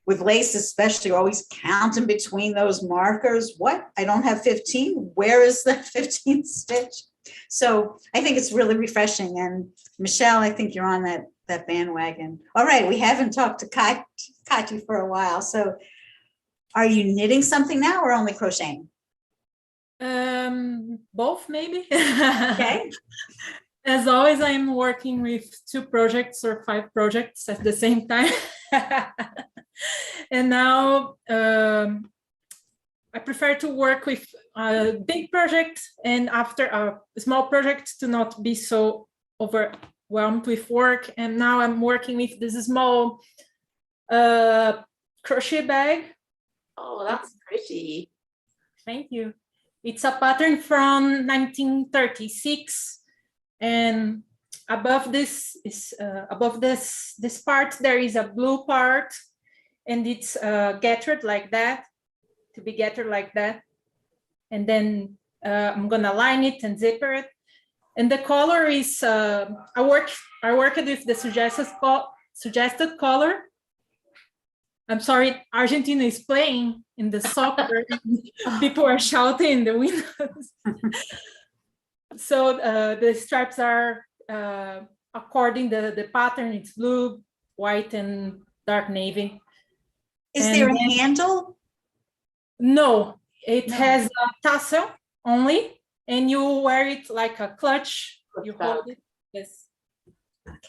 with lace especially, you're always counting between those markers. What, I don't have 15, where is the 15th stitch? So I think it's really refreshing, and Michelle, I think you're on that bandwagon. All right, we haven't talked to Kati for a while. So are you knitting something now or only crocheting? Both maybe. Okay. As always, I'm working with 2 projects or 5 projects at the same time. And now I prefer to work with a big project, and after a small project to not be so overwhelmed with work. And now I'm working with this small crochet bag. Oh, that's pretty. Thank you. It's a pattern from 1936, and above this is this part there is a blue part, and it's gathered like that, to be gathered like that, and then I'm gonna line it and zipper it. And the color is I worked with the suggested color. I'm sorry, Argentina is playing in the soccer. People are shouting in the windows. So the stripes are according the pattern. It's blue, white, and dark navy. Is there a handle? No, it has a tassel only, and you wear it like a clutch. You hold it. Yes. Okay.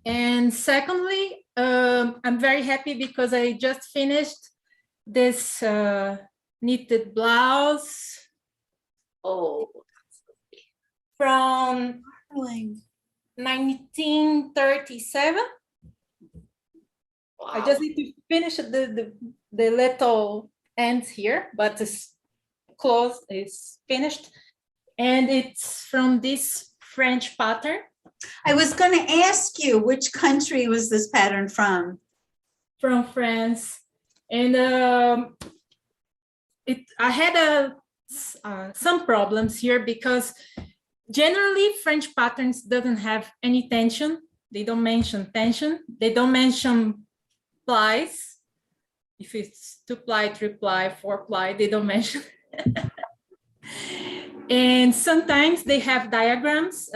And secondly, I'm very happy because I just finished this knitted blouse. Oh, From 1937. I just need to finish the little ends here, but this close is finished. And it's from this French pattern. I was going to ask you, which country was this pattern from? From France. And I had some problems here because generally French patterns doesn't have any tension. They don't mention tension. They don't mention plies. If it's 2-ply, 3-ply, 4-ply, they don't mention. And sometimes they have diagrams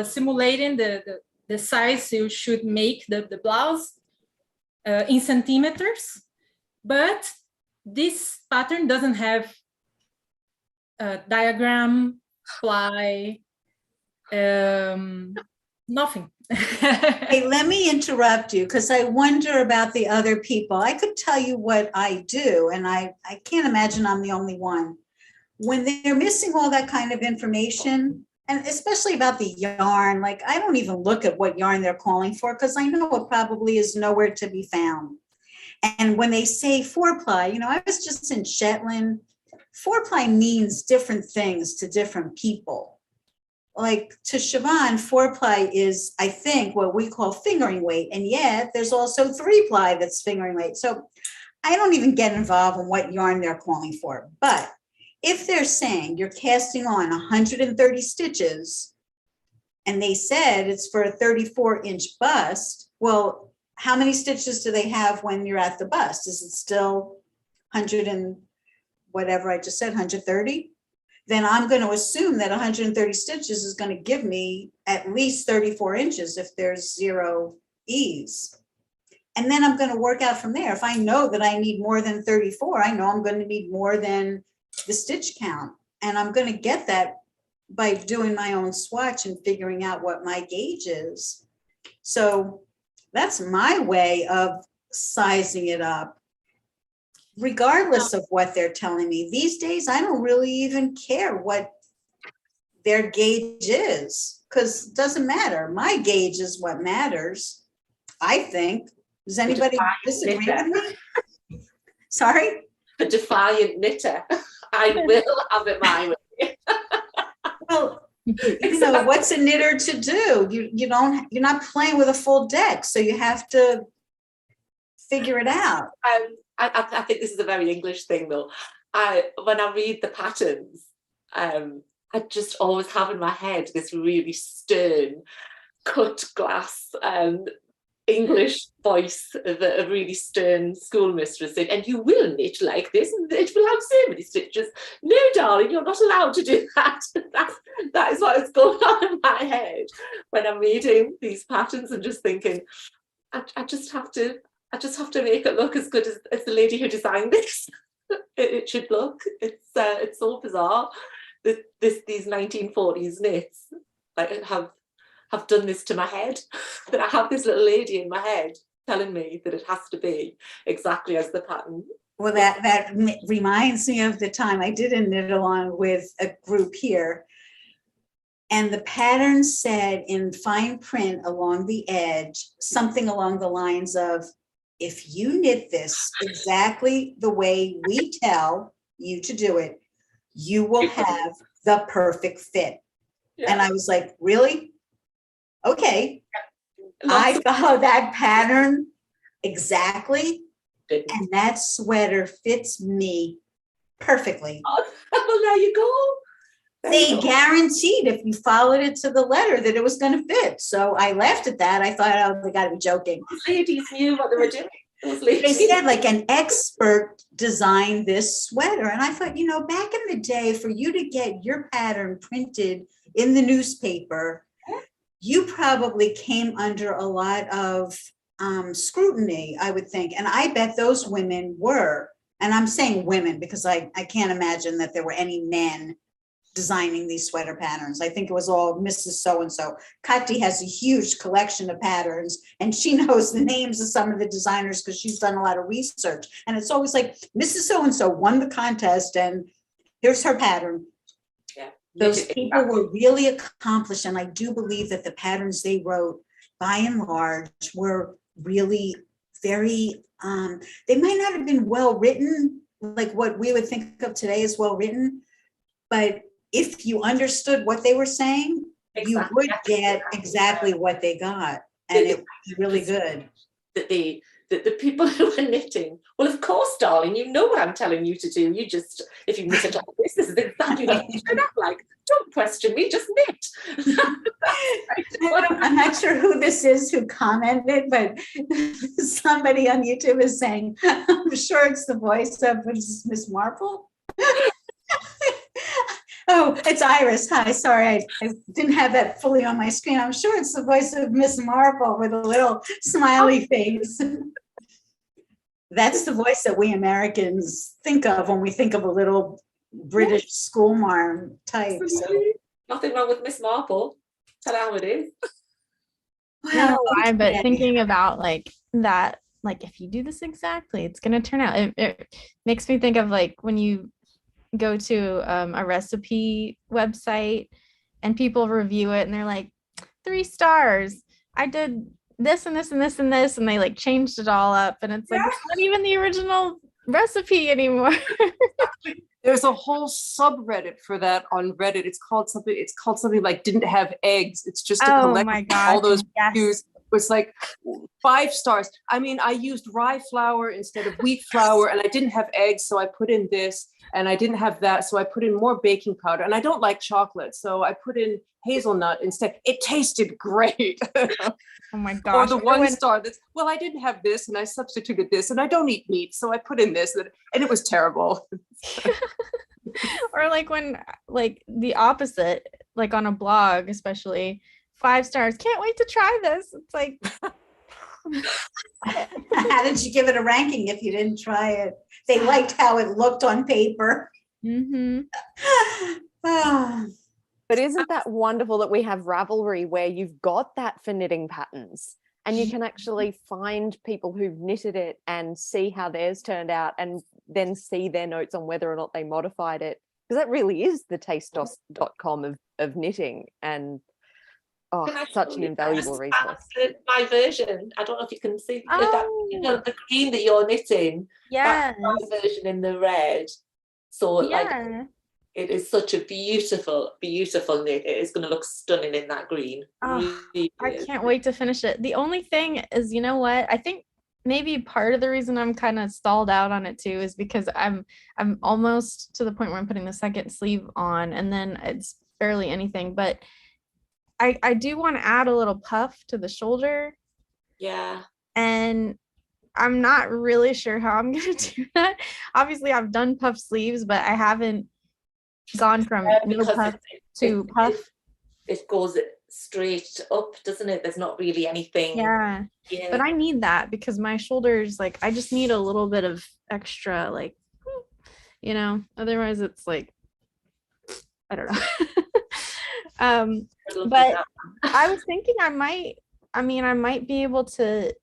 simulating the size you should make the blouse in centimeters. But this pattern doesn't have a diagram, ply, nothing. Hey, let me interrupt you because I wonder about the other people. I could tell you what I do, and I can't imagine I'm the only one. When they're missing all that kind of information, and especially about the yarn, like I don't even look at what yarn they're calling for because I know it probably is nowhere to be found. And when they say 4-ply, you know, I was just in Shetland. 4-ply means different things to different people. Like to Siobhan, 4-ply is, I think, what we call fingering weight. And yet there's also 3-ply that's fingering weight. So I don't even get involved in what yarn they're calling for. But if they're saying you're casting on 130 stitches and they said it's for a 34-inch bust, well, how many stitches do they have when you're at the bust? Is it still 100 and whatever I just said, 130? Then I'm going to assume that 130 stitches is going to give me at least 34 inches if there's 0 ease. And then I'm going to work out from there. If I know that I need more than 34, I know I'm going to need more than the stitch count. And I'm going to get that by doing my own swatch and figuring out what my gauge is. So that's my way of sizing it up, regardless of what they're telling me. These days, I don't really even care what their gauge is because it doesn't matter. My gauge is what matters, I think. Does anybody disagree with me? Sorry? A defiant knitter. I will have it my way. Well, you know, what's a knitter to do? You're not playing with a full deck, so you have to figure it out. I think this is a very English thing, though. When I read the patterns, I just always have in my head this really stern, cut glass English voice of a really stern schoolmistress saying, and you will knit like this, and it will have so many stitches. No, darling, you're not allowed to do that. That is what is going on in my head when I'm reading these patterns and just thinking, I just have to make it look as good as the lady who designed this. It should look. It's so bizarre that these 1940s knits like have done this to my head. That I have this little lady in my head telling me that it has to be exactly as the pattern. Well, that reminds me of the time I did a knit along with a group here. And the pattern said in fine print along the edge, something along the lines of, if you knit this exactly the way we tell you to do it, you will have the perfect fit. Yeah. And I was like, really? Okay. I followed that pattern exactly. And that sweater fits me perfectly. Oh, well, there you go. They guaranteed if you followed it to the letter that it was going to fit. So I laughed at that. I thought, oh, they got to be joking. Those ladies knew what they were doing. They said like an expert designed this sweater. And I thought, you know, back in the day, for you to get your pattern printed in the newspaper, you probably came under a lot of scrutiny, I would think. And I bet those women were, and I'm saying women because I can't imagine that there were any men designing these sweater patterns. I think it was all Mrs. So-and-so. Kati has a huge collection of patterns and she knows the names of some of the designers because she's done a lot of research. And it's always like, Mrs. So-and-so won the contest and here's her pattern. Yeah. Those knitted people back. were really accomplished, and I do believe that the patterns they wrote, by and large, were really very, they might not have been well written, like what we would think of today as well written, but if you understood what they were saying, you Exactly. would get exactly what they got, and it was really good. That the people who are knitting, well, of course, darling, you know what I'm telling you to do. You just, if you knit it like this is exactly what you should have like. Don't question me, just knit. I'm not sure who this is who commented, but somebody on YouTube is saying, I'm sure it's the voice of Miss Marple. Oh, it's Iris. Hi, sorry, I didn't have that fully on my screen. I'm sure it's the voice of Miss Marple with a little smiley face. That's the voice that we Americans think of when we think of a little British schoolmarm type. So. Nothing wrong with Miss Marple. Tell her how it is. I don't know why, but okay. thinking about like that, like if you do this exactly, it's gonna turn out. It makes me think of like when you go to a recipe website and people review it and they're like 3 stars. I did this and this and this and this, and they like changed it all up, and it's like it's not even the original recipe anymore. There's a whole subreddit for that on Reddit. It's called something like didn't have eggs. It's just a Oh collection my of gosh, all those yes. reviews. It's like 5 stars. I mean, I used rye flour instead of wheat flour, and I didn't have eggs, so I put in this, and I didn't have that, so I put in more baking powder, and I don't like chocolate, so I put in hazelnut instead. It tasted great. Oh my Or gosh. the 1 star that's, well, I didn't have this, and I substituted this, and I don't eat meat, so I put in this, and it was terrible. Or like when like the opposite, like on a blog especially, 5 stars, can't wait to try this. It's like How did you give it a ranking if you didn't try it? They liked how it looked on paper. mm-hmm. Oh, But isn't that wonderful that we have Ravelry where you've got that for knitting patterns and you can actually find people who've knitted it and see how theirs turned out and then see their notes on whether or not they modified it. Because that really is the taste.com of knitting, and such an invaluable resource. My version, I don't know if you can see that, you know, Oh. the green that you're knitting. Yes. That's my version in the red. So like Yeah. it is such a beautiful, beautiful knit. It is going to look stunning in that green. Oh, Really I is. can't wait to finish it. The only thing is, you know what? I think maybe part of the reason I'm kind of stalled out on it too is because I'm almost to the point where I'm putting the second sleeve on, and then it's barely anything. But I do want to add a little puff to the shoulder, Yeah. and I'm not really sure how I'm gonna do that. Obviously, I've done puff sleeves, but I haven't gone from no Because puff to puff. it goes straight up, doesn't it? There's not really anything. Yeah. Yeah. But I need that because my shoulders, like, I just need a little bit of extra, like, you know, otherwise it's like, I don't know. But I was thinking I might be able to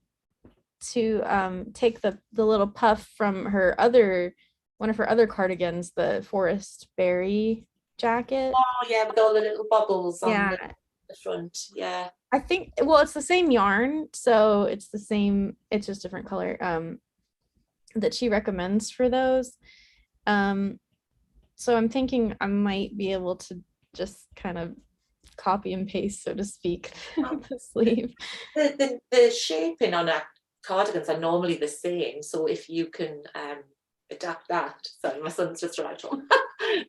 take the little puff from one of her other cardigans, the forest berry jacket. Oh yeah, with all the little bubbles on Yeah. the front. Yeah. I think, well, it's the same yarn, so it's the same, it's just different color that she recommends for those. So I'm thinking I might be able to just kind of copy and paste, so to speak, the sleeve. The shaping on our cardigans are normally the same, so if you can adapt that. Sorry, my son's just arrived home.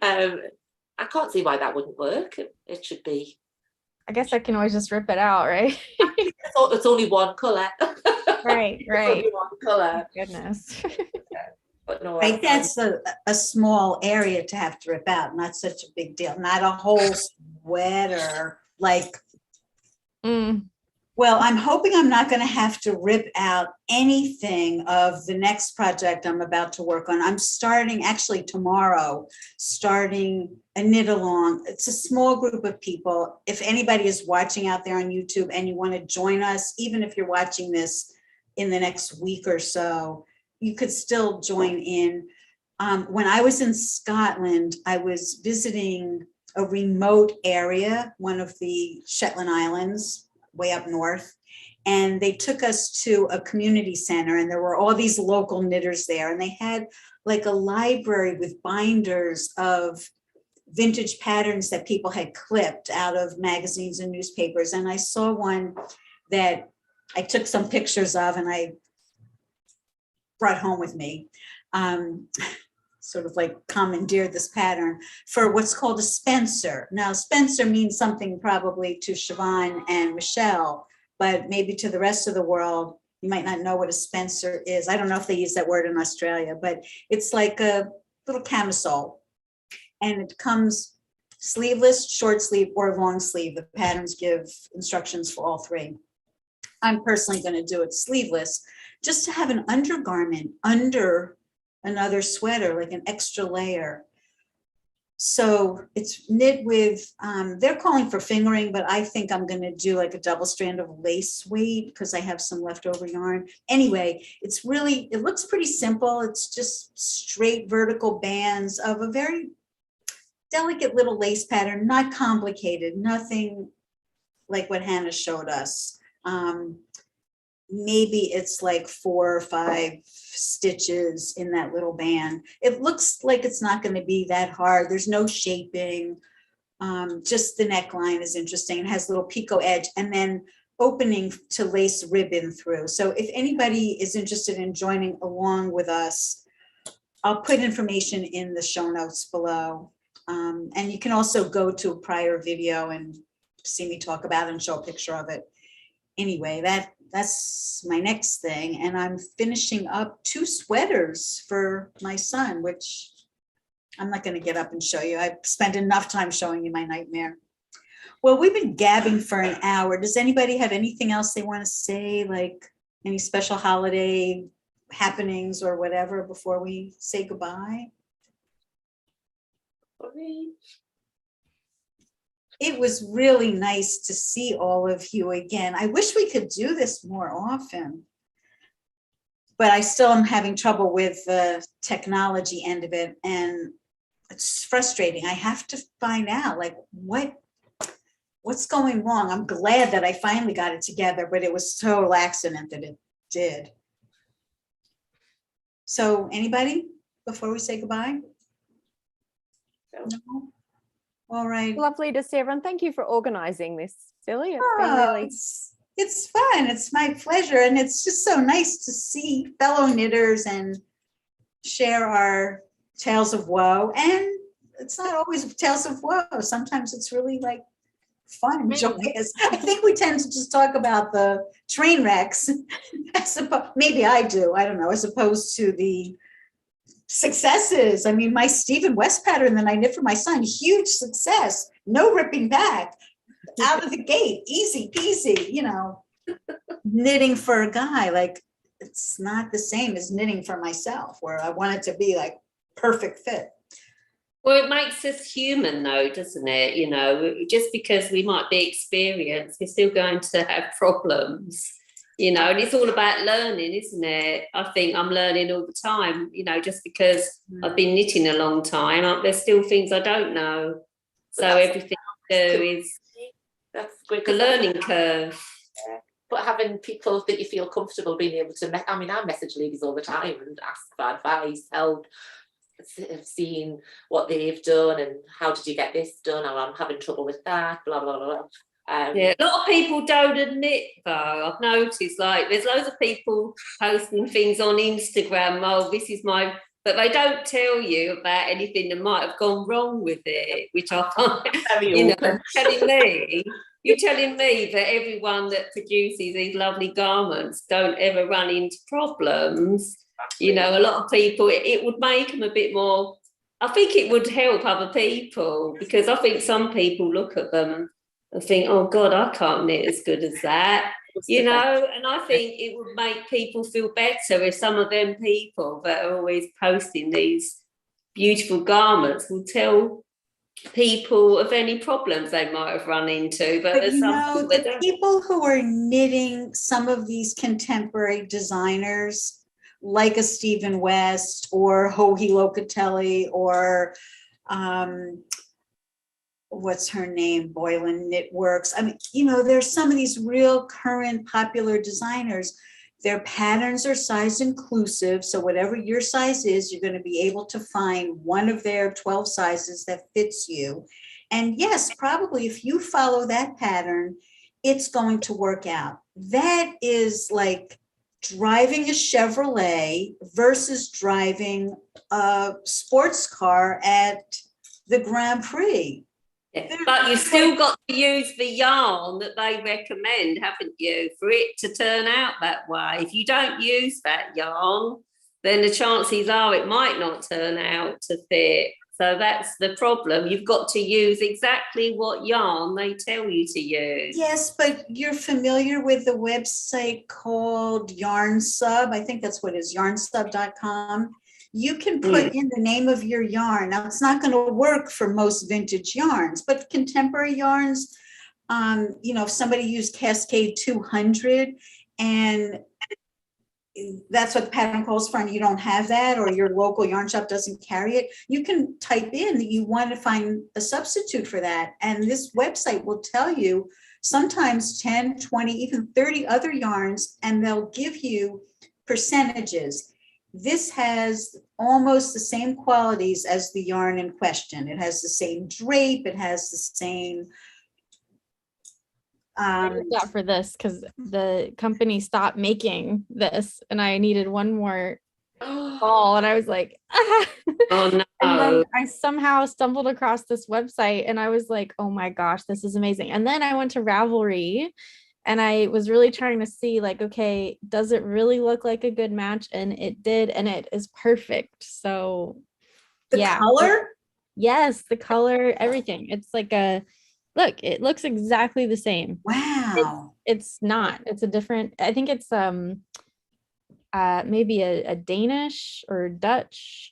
I can't see why that wouldn't work. It should be. I guess I can always just rip it out, right? It's only one colour. Right. It's only one colour. Goodness. But no, right, that's a small area to have to rip out, not such a big deal, not a whole sweater, like, well, I'm hoping I'm not going to have to rip out anything of the next project I'm about to work on. I'm starting actually tomorrow, starting a knit along. It's a small group of people. If anybody is watching out there on YouTube and you want to join us, even if you're watching this in the next week or so, you could still join in. When I was in Scotland, I was visiting a remote area, one of the Shetland Islands, way up north. And they took us to a community center, and there were all these local knitters there, and they had like a library with binders of vintage patterns that people had clipped out of magazines and newspapers. And I saw one that I took some pictures of and I brought home with me. Sort of like commandeered this pattern for what's called a Spencer. Now, Spencer means something probably to Siobhan and Michelle, but maybe to the rest of the world, you might not know what a Spencer is. I don't know if they use that word in Australia, but it's like a little camisole. And it comes sleeveless, short sleeve, or long sleeve. The patterns give instructions for all three. I'm personally going to do it sleeveless, just to have an undergarment under another sweater, like an extra layer. So it's knit with, they're calling for fingering, but I think I'm going to do like a double strand of lace weight because I have some leftover yarn. Anyway, it's really, it looks pretty simple. It's just straight vertical bands of a very delicate little lace pattern, not complicated, nothing like what Hannah showed us. Maybe it's like 4 or 5 stitches in that little band. It looks like it's not going to be that hard. There's no shaping. Just the neckline is interesting. It has a little picot edge and then opening to lace ribbon through. So if anybody is interested in joining along with us, I'll put information in the show notes below. And you can also go to a prior video and see me talk about it and show a picture of it. Anyway, that's my next thing. And I'm finishing up 2 sweaters for my son, which I'm not going to get up and show you. I've spent enough time showing you my nightmare. Well, we've been gabbing for an hour. Does anybody have anything else they want to say, like any special holiday happenings or whatever before we say goodbye? It was really nice to see all of you again. I wish we could do this more often, but I still am having trouble with the technology end of it, and it's frustrating. I have to find out like what's going wrong. I'm glad that I finally got it together, but it was total accident that it did. So anybody before we say goodbye? No? All right. Lovely to see everyone. Thank you for organizing this, Billy. It's been really... It's fun. It's my pleasure. And it's just so nice to see fellow knitters and share our tales of woe. And it's not always tales of woe. Sometimes it's really like fun, joyous. I think we tend to just talk about the train wrecks. Maybe I do. I don't know, as opposed to the successes. I mean, my Stephen West pattern that I knit for my son, huge success, no ripping back, out of the gate, easy peasy, you know. Knitting for a guy, like it's not the same as knitting for myself, where I want it to be like perfect fit. Well, it makes us human though, doesn't it? You know, just because we might be experienced, we're still going to have problems. You know, and it's all about learning, isn't it? I think I'm learning all the time, you know, just because I've been knitting a long time, there's still things I don't know. So everything I do is a learning curve. Yeah. But having people that you feel comfortable being able to, I mean, I message ladies all the time and ask for advice, help, seeing what they've done and how did you get this done, or I'm having trouble with that, blah, blah, blah. Yeah, a lot of people don't admit though. I've noticed like there's loads of people posting things on Instagram, oh, this is my, but they don't tell you about anything that might have gone wrong with it, which I find, you know, you're telling me that everyone that produces these lovely garments don't ever run into problems. You know, a lot of people, it would make them a bit more, I think it would help other people, because I think some people look at them and think, oh God, I can't knit as good as that, you know. And I think it would make people feel better if some of them people that are always posting these beautiful garments will tell people of any problems they might have run into. But you know, the people who are knitting some of these contemporary designers, like a Stephen West or Joji Locatelli or what's her name, Boylan Knitworks. I mean, you know, there's some of these real current popular designers. Their patterns are size inclusive. So whatever your size is, you're going to be able to find one of their 12 sizes that fits you. And yes, probably if you follow that pattern, it's going to work out. That is like driving a Chevrolet versus driving a sports car at the Grand Prix. Yeah, but you've still got to use the yarn that they recommend, haven't you, for it to turn out that way. If you don't use that yarn, then the chances are it might not turn out to fit. So that's the problem. You've got to use exactly what yarn they tell you to use. Yes, but you're familiar with the website called Yarn Sub. I think that's what it is, yarnsub.com. You can put in the name of your yarn. Now, it's not going to work for most vintage yarns, but contemporary yarns, you know, if somebody used Cascade 200 and that's what the pattern calls for, and you don't have that, or your local yarn shop doesn't carry it, you can type in that you want to find a substitute for that. And this website will tell you sometimes 10, 20, even 30 other yarns, and they'll give you percentages. This has almost the same qualities as the yarn in question. It has the same drape. It has the same. I did that for this because the company stopped making this, and I needed one more ball, and I was like, ah. Oh no! And then I somehow stumbled across this website, and I was like, oh my gosh, this is amazing. And then I went to Ravelry, and I was really trying to see, like, okay, does it really look like a good match? And it did, and it is perfect. So The color? Yes, the color, everything. It's like a look, it looks exactly the same. Wow. It's not. It's a different, I think it's maybe a Danish or Dutch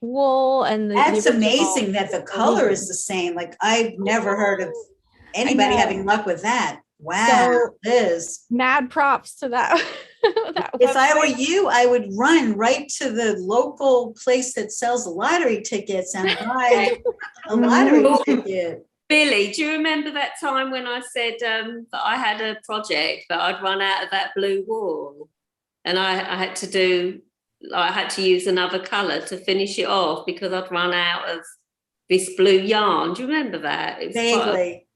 wool, and that's amazing that the color is the same. Like, I've never heard of anybody having luck with that. Wow, so, Liz. Mad props to that. If I were you, I would run right to the local place that sells lottery tickets and buy a lottery ticket. Billy, do you remember that time when I said that I had a project that I'd run out of that blue wool, and I had to use another colour to finish it off because I'd run out of this blue yarn? Do you remember that? Vaguely.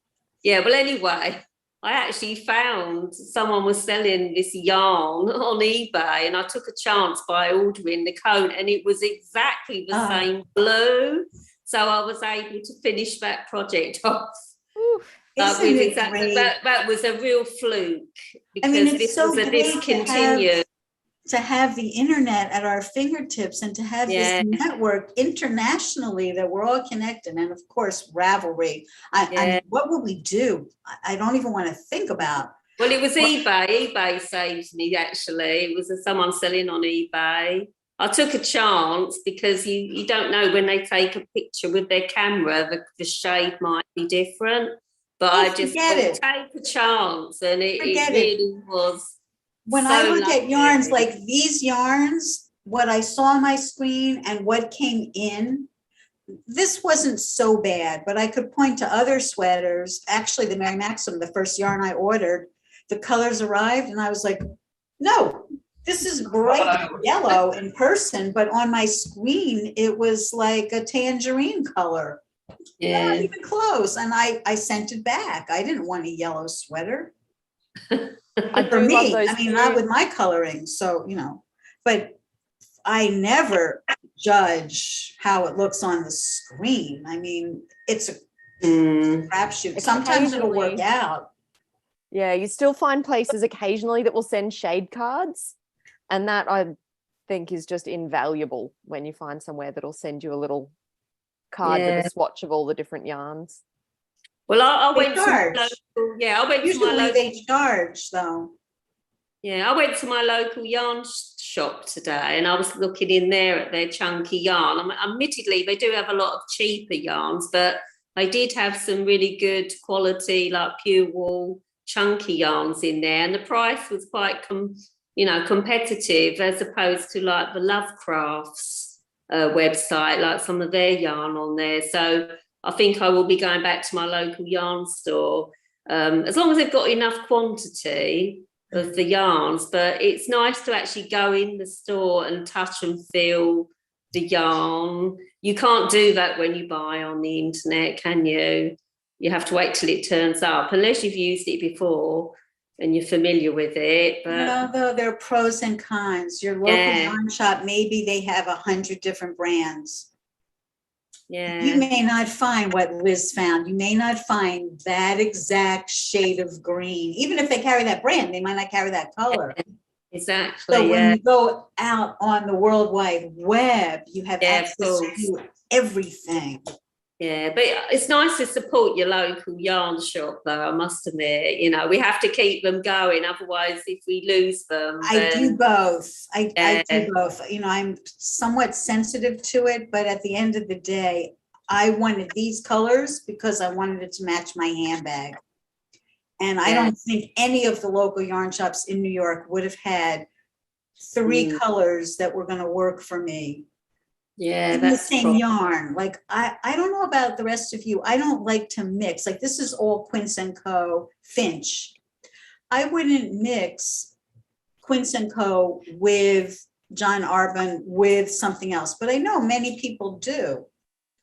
Yeah, well, anyway, I actually found someone was selling this yarn on eBay, and I took a chance by ordering the coat, and it was exactly the same blue. So I was able to finish that project off. Isn't it great? That was a real fluke, because I mean, it's this so was a great discontinued. to have the internet at our fingertips and to have this network internationally that we're all connected. And of course, Ravelry. I mean, what would we do? I don't even want to think about. Well, it was eBay. eBay saved me, actually. It was someone selling on eBay. I took a chance because you don't know when they take a picture with their camera, the shade might be different. But I just thought, take a chance, and it really was. When I look at yarns like these yarns, what I saw on my screen and what came in, this wasn't so bad, but I could point to other sweaters. Actually, the Mary Maxim, the first yarn I ordered, the colors arrived and I was like, no, this is bright yellow in person, but on my screen, it was like a tangerine color. Not even close. And I sent it back. I didn't want a yellow sweater. For me, I mean, not with my coloring. So, you know, but I never judge how it looks on the screen. I mean, it's a crapshoot. Sometimes it'll work out. Yeah, you still find places occasionally that will send shade cards. And that I think is just invaluable when you find somewhere that'll send you a little card with a swatch of all the different yarns. Well, I went to my local, Usually they charge though. Yeah, I went to my local yarn shop today, and I was looking in there at their chunky yarn. Admittedly, they do have a lot of cheaper yarns, but they did have some really good quality, like pure wool, chunky yarns in there, and the price was quite, competitive as opposed to like the Lovecrafts website, like some of their yarn on there. So I think I will be going back to my local yarn store, as long as they've got enough quantity of the yarns. But it's nice to actually go in the store and touch and feel the yarn. You can't do that when you buy on the internet, can you? You have to wait till it turns up, unless you've used it before and you're familiar with it. But No, though, there are pros and cons. Your local Yeah. yarn shop, maybe they have 100 different brands. yeah, You may not find what Liz found. You may not find that exact shade of green. Even if they carry that brand, they might not carry that color. exactly. So when Yeah, you go out on the World Wide Web, you have Yeah, of access course. to everything. yeah. But it's nice to support your local yarn shop, though. I must admit, you know, we have to keep them going. Otherwise, if we lose them, I do then both. I do Yeah. both. You know, I'm somewhat sensitive to it, but at the end of the day, I wanted these colors because I wanted it to match my handbag. And I Yeah. don't think any of the local yarn shops in New York would have had 3 colors that were going to work for me. yeah, In the that's same yarn. Like, I don't know about the rest of you. I don't like to mix. Like, this is all Quince & Co. Finch. I wouldn't mix Quince & Co. with John Arbon with something else, but I know many people do.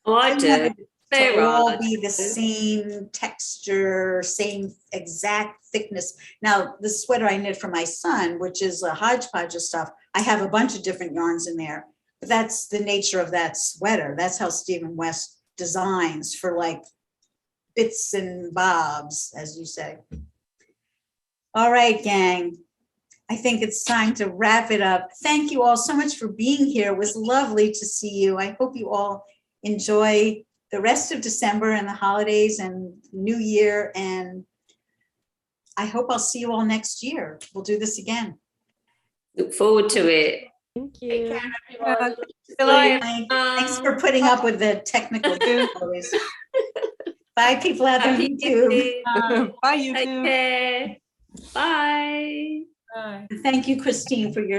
Oh, I want do. it Fair to all run, I be do. the same texture, same exact thickness. Now, the sweater I knit for my son, which is a hodgepodge of stuff, I have a bunch of different yarns in there. But that's the nature of that sweater. That's how Stephen West designs, for like bits and bobs, as you say. All right, gang. I think it's time to wrap it up. Thank you all so much for being here. It was lovely to see you. I hope you all enjoy the rest of December and the holidays and New Year. And I hope I'll see you all next year. We'll do this again. Look forward to it. Thank Take you. care, everyone. Bye. Thanks for putting up with the technical difficulties. Bye, people out there on Happy YouTube. New Bye, Year. Take YouTube. care. Bye. Bye. Thank you, Christine, for your